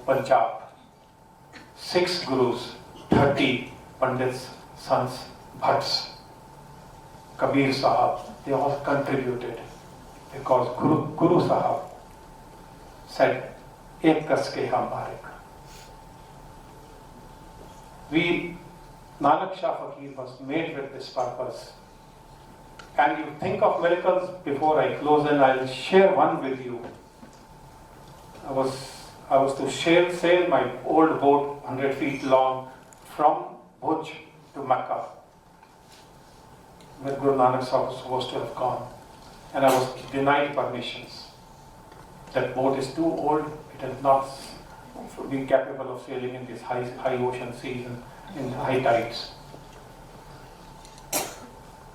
Punjab. 6 gurus, 30 pandits, sons, bhatts, Kabir Sahab, they all contributed because Guru Sahab said, "Ek kas ke hum barik." Nanak Shah Fakir was made with this purpose. And you think of miracles. Before I close in, I'll share one with you. I was to sail my old boat 100 feet long from Bhuj to Mecca, where Guru Nanak Sahib was supposed to have gone. And I was denied permissions. That boat is too old. It is not be capable of sailing in these high ocean seas and in high tides.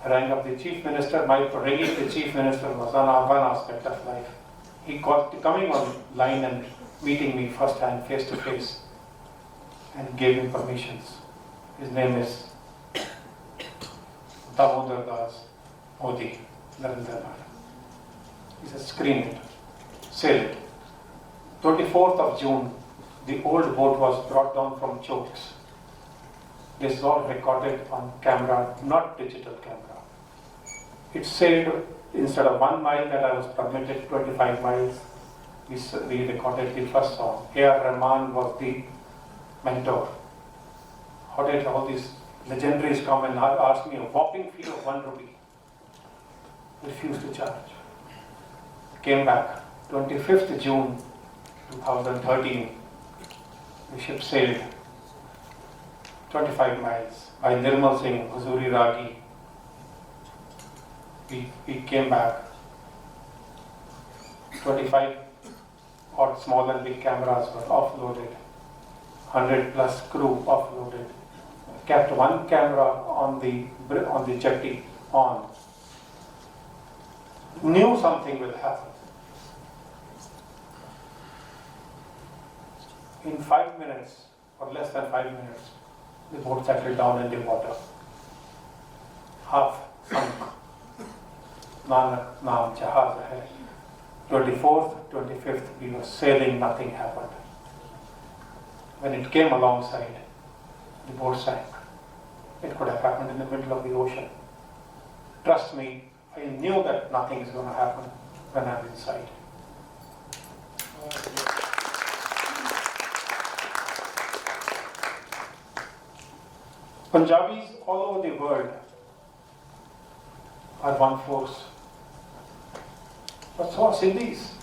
I rang up the chief minister. My ringing the chief minister was one aspect of life. He coming on line and meeting me first hand, face to face, and gave him permissions. His name is Damodar Das Modi, Narendranath. He said, "Screen it, sail it." 24th of June, the old boat was brought down from chokes. This is all recorded on camera, not digital camera. It sailed instead of 1 mile that I was permitted, 25 miles. We recorded the first song. A.R. Rahman was the mentor. How did all these legendaries come and ask me a whopping fee of 1 rupee? Refused to charge. Came back 25th June 2013, the ship sailed 25 miles by Nirmal Singh, Huzuri Ragi. We came back. 25 or small and big cameras were offloaded. 100 plus crew offloaded. Kept one camera on the jetty on. Knew something will happen. In 5 minutes, or less than 5 minutes, the boat settled down in the water. Half sunk. Nanak naam jahaz hai. 24th, 25th, we were sailing, nothing happened. When it came alongside, the boat sank. It could have happened in the middle of the ocean. Trust me, I knew that nothing is going to happen when I'm inside. Punjabis all over the world are one force. But so are Sindhis.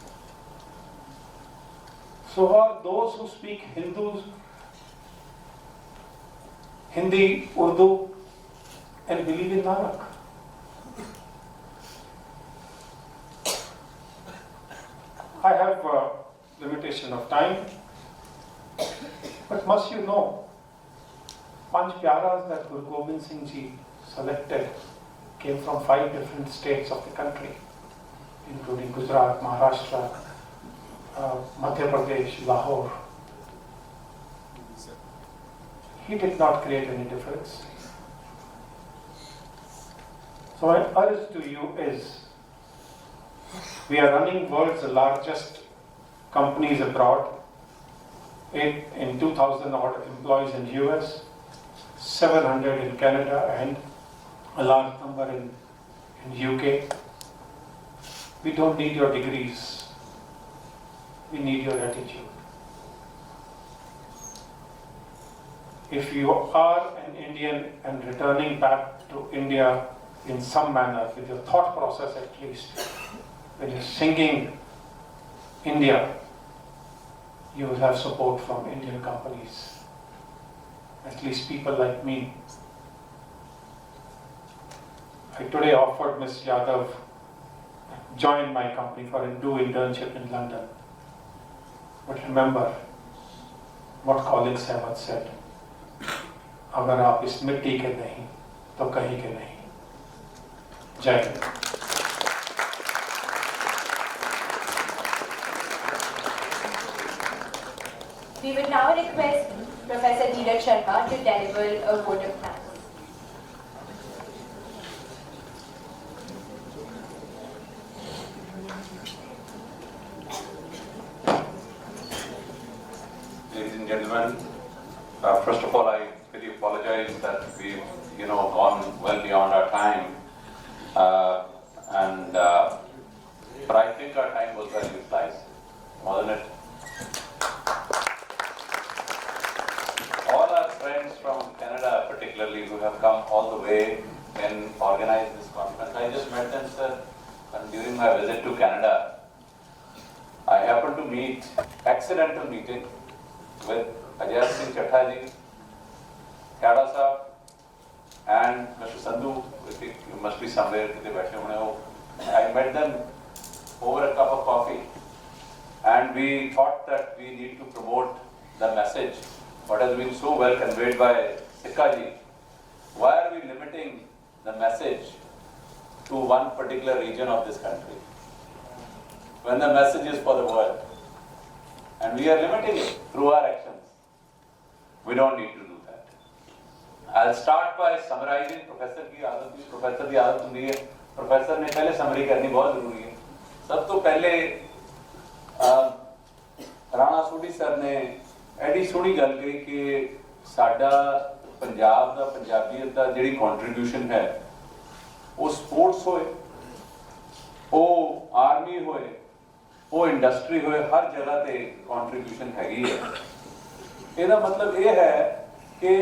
So are those who speak Hindi, Urdu, and believe in Nanak. I have a limitation of time, but must you know, Panch Pyaras that Guru Gobind Singh Ji selected came from 5 different states of the country, including Gujarat, Maharashtra, Madhya Pradesh, Lahore. He did not create any difference. So my urge to you is, we are running world's largest companies abroad, in 2,000 odd employees in US, 700 in Canada, and a large number in UK. We don't need your degrees. We need your attitude. If you are an Indian and returning back to India in some manner, with your thought process at least, when you're singing India, you will have support from Indian companies. At least people like me. I today offered Ms. Yadav join my company for a internship in London. But remember what colleagues have once said. अगर आप इस मिट्टी के नहीं तो कहीं के नहीं. जय Hind. We would now request Professor Neeraj Sharma to deliver a vote of thanks. Ladies and gentlemen, first of all, I really apologize that we've, gone well beyond our time, but I think our time was well utilized, wasn't it? All our friends from Canada, particularly, who have come all the way and organized this conference, I just met them, sir, and during my visit to Canada, I happened to meet, accidental meeting, with Ajay Singh Chatterjee, Kada Sahab, and Mr. Sandhu. I think you must be somewhere. I met them over a cup of coffee, and we thought that we need to promote the message, what has been so well conveyed by Sikkaji. Why are we limiting the message to one particular region of this country, when the message is for the world? And we are limiting it through our actions. We don't need to do that. I'll start by summarizing Professor की आदत भी. Professor की आदत होती है. Professor ने पहले summary करनी बहुत जरूरी है. सब तो पहले राणा सूडी सर ने ऐडी सोहनी गल कही कि साडा पंजाब दा पंजाबीयत दा जिहड़ी contribution है, वो sports होए, वो army होए, वो इंडस्ट्री होए, हर जगह ते कंट्रीब्यूशन हैगी है. ਇਹਦਾ मतलब ये है कि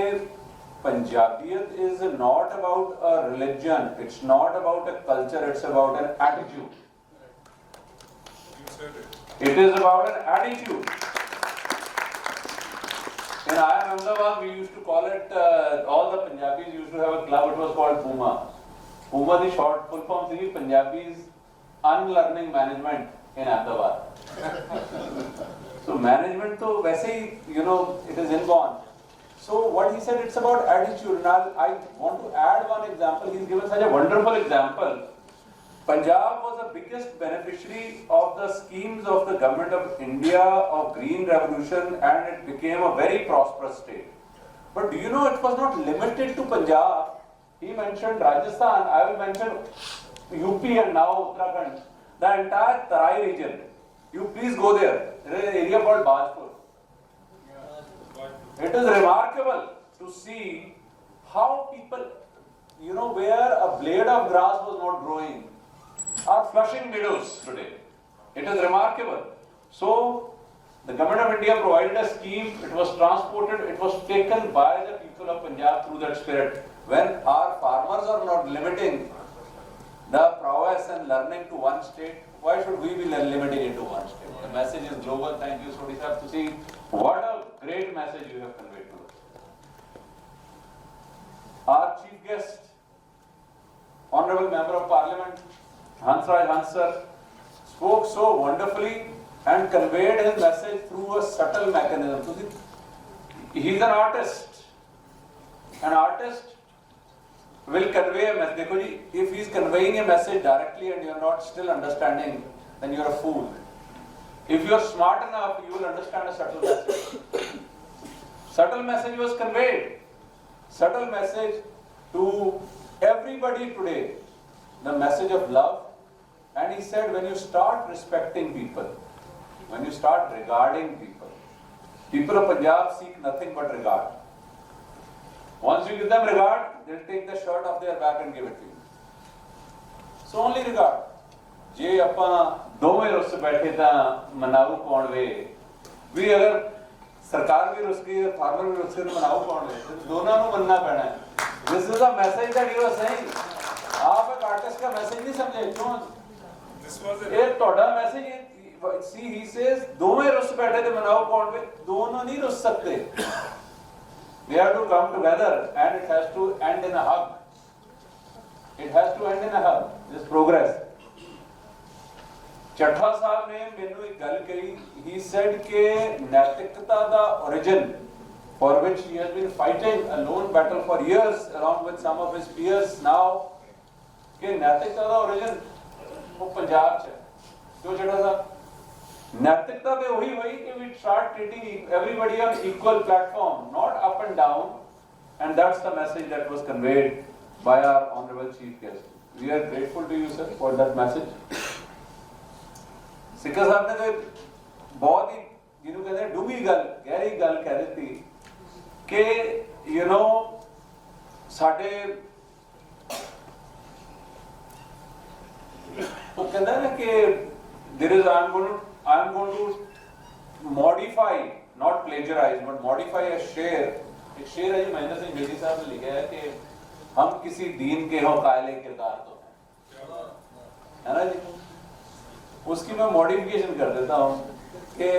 पंजाबियत is not about a religion, it's not about a culture, it's about an attitude. It is about an attitude. In IIM Ahmedabad, we used to call it, all the Punjabis used to have a club, it was called Puma. Puma the short full form thing, Punjabis unlearning management in Ahmedabad. So management to वैसे ही, you know, it is inborn. So what he said, it's about attitude. And I want to add one example. He's given such a wonderful example. Punjab was the biggest beneficiary of the schemes of the government of India of Green Revolution, and it became a very prosperous state. But do you know it was not limited to Punjab? He mentioned Rajasthan, I will mention UP and now Uttarakhand, the entire Tarai region. You please go there. There is an area called Bajpur. It is remarkable to see how people, you know, where a blade of grass was not growing, are flushing meadows today. It is remarkable. So, the government of India provided a scheme, it was transported, it was taken by the people of Punjab through that spirit. When our farmers are not limiting the prowess and learning to one state, why should we be limiting it to one state? The message is global. Thank you, Sodhi Sahib, to see what a great message you have conveyed to us. Our chief guest, Honorable Member of Parliament, Hansraj Hans sir, spoke so wonderfully and conveyed his message through a subtle mechanism. So he's an artist. An artist will convey a message. Dekho ji, if he's conveying a message directly and you're not still understanding, then you're a fool. If you're smart enough, you will understand a subtle message. Subtle message was conveyed. Subtle message to everybody today. The message of love. And he said, when you start respecting people, when you start regarding people, people of Punjab seek nothing but regard. Once you give them regard, they'll take the shirt off their back and give it to you. So only regard. ਜੇ ਆਪਾਂ ਦੋਵੇਂ ਰੁੱਸ ਬੈਠੇ ਤਾਂ ਮਨਾਊ ਕੌਣ ਵੇ ਵੀ ਅਗਰ ਸਰਕਾਰ ਵੀ ਰੁੱਸ ਗਈ farmer ਵੀ ਰੁੱਸ ਗਏ ਮਨਾਊ ਕੌਣ ਵੇ ਦੋਨਾਂ ਨੂੰ ਮੰਨਣਾ ਪੈਣਾ ਹੈ. This is the message that you are saying. आप एक आर्टिस्ट का मैसेज नहीं समझे क्यों ये ਤੁਹਾਡਾ मैसेज see he says ਦੋਵੇਂ ਰੁੱਸ ਬੈਠੇ ਤੇ ਮਨਾਊ ਕੌਣ ਵੇ ਦੋਨੋਂ ਨਹੀਂ ਰੁੱਸ ਸਕਦੇ. They have to come together and it has to end in a hug. It has to end in a hug. This progress. Chattha ਸਾਹਿਬ ਨੇ ਮੈਨੂੰ ਇੱਕ ਗੱਲ ਕਹੀ. He said ਕਿ ਨੈਤਿਕਤਾ ਦਾ origin for which he has been fighting a lone battle for years along with some of his peers now ਕਿ ਨੈਤਿਕਤਾ ਦਾ origin ਉਹ ਪੰਜਾਬ 'ਚ ਹੈ. ਕਿਉਂ ਚੱਠਾ ਸਾਹਿਬ ਨੈਤਿਕਤਾ ਤੇ ਉਹੀ ਹੋਈ ਕਿ we start treating everybody on equal platform, not up and down, and that's the message that was conveyed by our honorable chief guest. We are grateful to you sir for that message. ਸਿੱਕਾ ਸਾਹਿਬ ਨੇ ਤੇ ਬਹੁਤ ਹੀ ਜਿਹਨੂੰ ਕਹਿੰਦੇ ਡੂੰਘੀ ਗੱਲ ਗਹਿਰੀ ਗੱਲ ਕਹਿ ਦਿੱਤੀ ਕਿ ਯੂ نو ਸਾਡੇ ਉਹ ਕਹਿੰਦਾ ਨਾ ਕਿ there is I am going to modify, not plagiarize, but modify a शेर. एक शेर है जी महेंद्र सिंह बेदी साहब ने लिखा है कि हम किसी दीन के हो कायले किरदार तो है ना जी. उसकी मैं मॉडिफिकेशन कर देता हूँ कि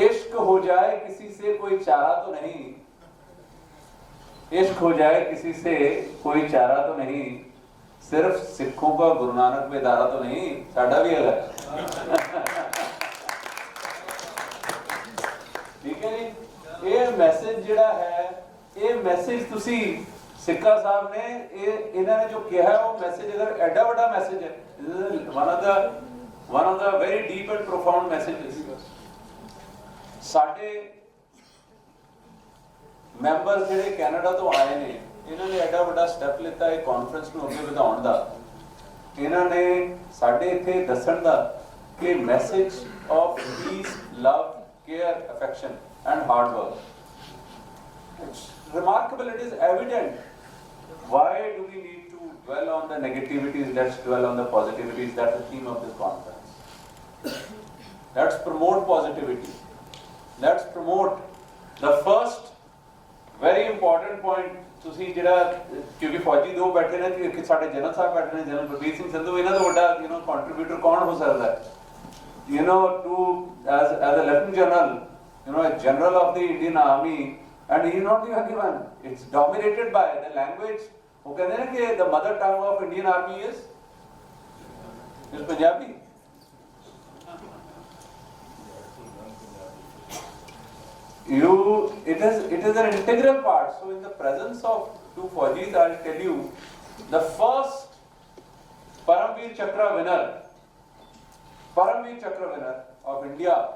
इश्क हो जाए किसी से कोई चारा तो नहीं, इश्क हो जाए किसी से कोई चारा तो नहीं, सिर्फ सिखों का गुरु नानक में दारा तो नहीं, साडा भी अलग. ठीक है जी. ये मैसेज जिहड़ा है ये मैसेज तुसी सिक्का साहब ने इन्होंने जो किया है वो मैसेज अगर एडा बड़ा मैसेज है, one of the very deep and profound messages. साडे ਮੈਂਬਰ ਜਿਹੜੇ ਕੈਨੇਡਾ ਤੋਂ ਆਏ ਨੇ ਇਹਨਾਂ ਨੇ ਐਡਾ ਵੱਡਾ ਸਟੈਪ ਲਿੱਤਾ ਹੈ ਕਾਨਫਰੰਸ ਨੂੰ ਅੱਗੇ ਵਧਾਉਣ ਦਾ. ਇਹਨਾਂ ਨੇ ਸਾਡੇ ਇੱਥੇ ਦੱਸਣ ਦਾ ਕਿ message of piece, love, care, affection and hard work. It's remarkable, it is evident. Why do we need to dwell on the negativities? Let's dwell on the positivities. That's the theme of this conference. Let's promote positivity. Let's promote the first very important point. ਤੁਸੀਂ ਜਿਹੜਾ ਕਿਉਂਕਿ ਫੌਜੀ ਦੋ ਬੈਠੇ ਨੇ ਕਿ ਸਾਡੇ general ਸਾਹਿਬ ਬੈਠੇ ਨੇ, ਜਨਰਲ ਪ੍ਰਵੀਰ ਸਿੰਘ ਸੰਧੂ, ਇਹਨਾਂ ਦਾ ਵੱਡਾ ਕੰਟਰੀਬਿਊਟਰ ਕੌਣ ਹੋ ਸਕਦਾ ਹੈ? you know, as a Lieutenant General, you know, a General of the Indian Army, and he is not the only one. It's dominated by the language. वो कहते हैं कि the mother tongue of Indian Army is Punjabi. It is an integral part. So in the presence of two Faujis, I'll tell you, the first Paramveer Chakra winner of India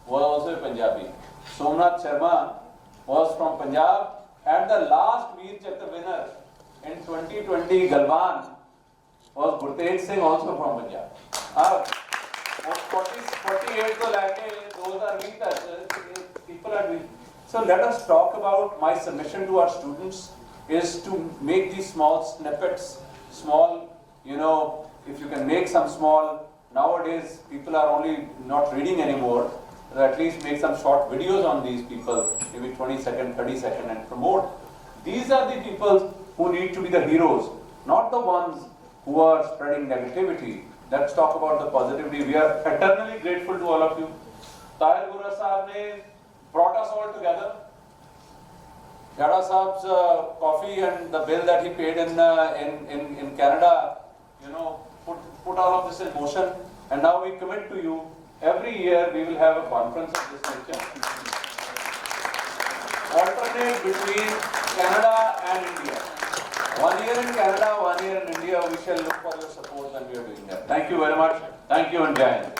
was also a Punjabi. Somnath Sharma was from Punjab, and the last Veer Chakra winner in 2020 Galwan was Gurtej Singh, also from Punjab. 48 to those are people are weak. So let us talk about, my submission to our students is to make these small snippets, you know, if you can make some small, nowadays people are only not reading anymore, so at least make some short videos on these people, maybe 20 second, 30 second, and promote. These are the people who need to be the heroes, not the ones who are spreading negativity. Let's talk about the positivity. We are eternally grateful to all of you. Tahir Gura Sahab ne brought us all together. Yada Sahab's coffee and the bill that he paid in Canada, you know, put all of this in motion. And now we commit to you, every year we will have a conference of this nature. Alternate between Canada and India. 1 year in Canada, 1 year in India. We shall look for your support when we are doing that. Thank you very much. Thank you and Jai Hind.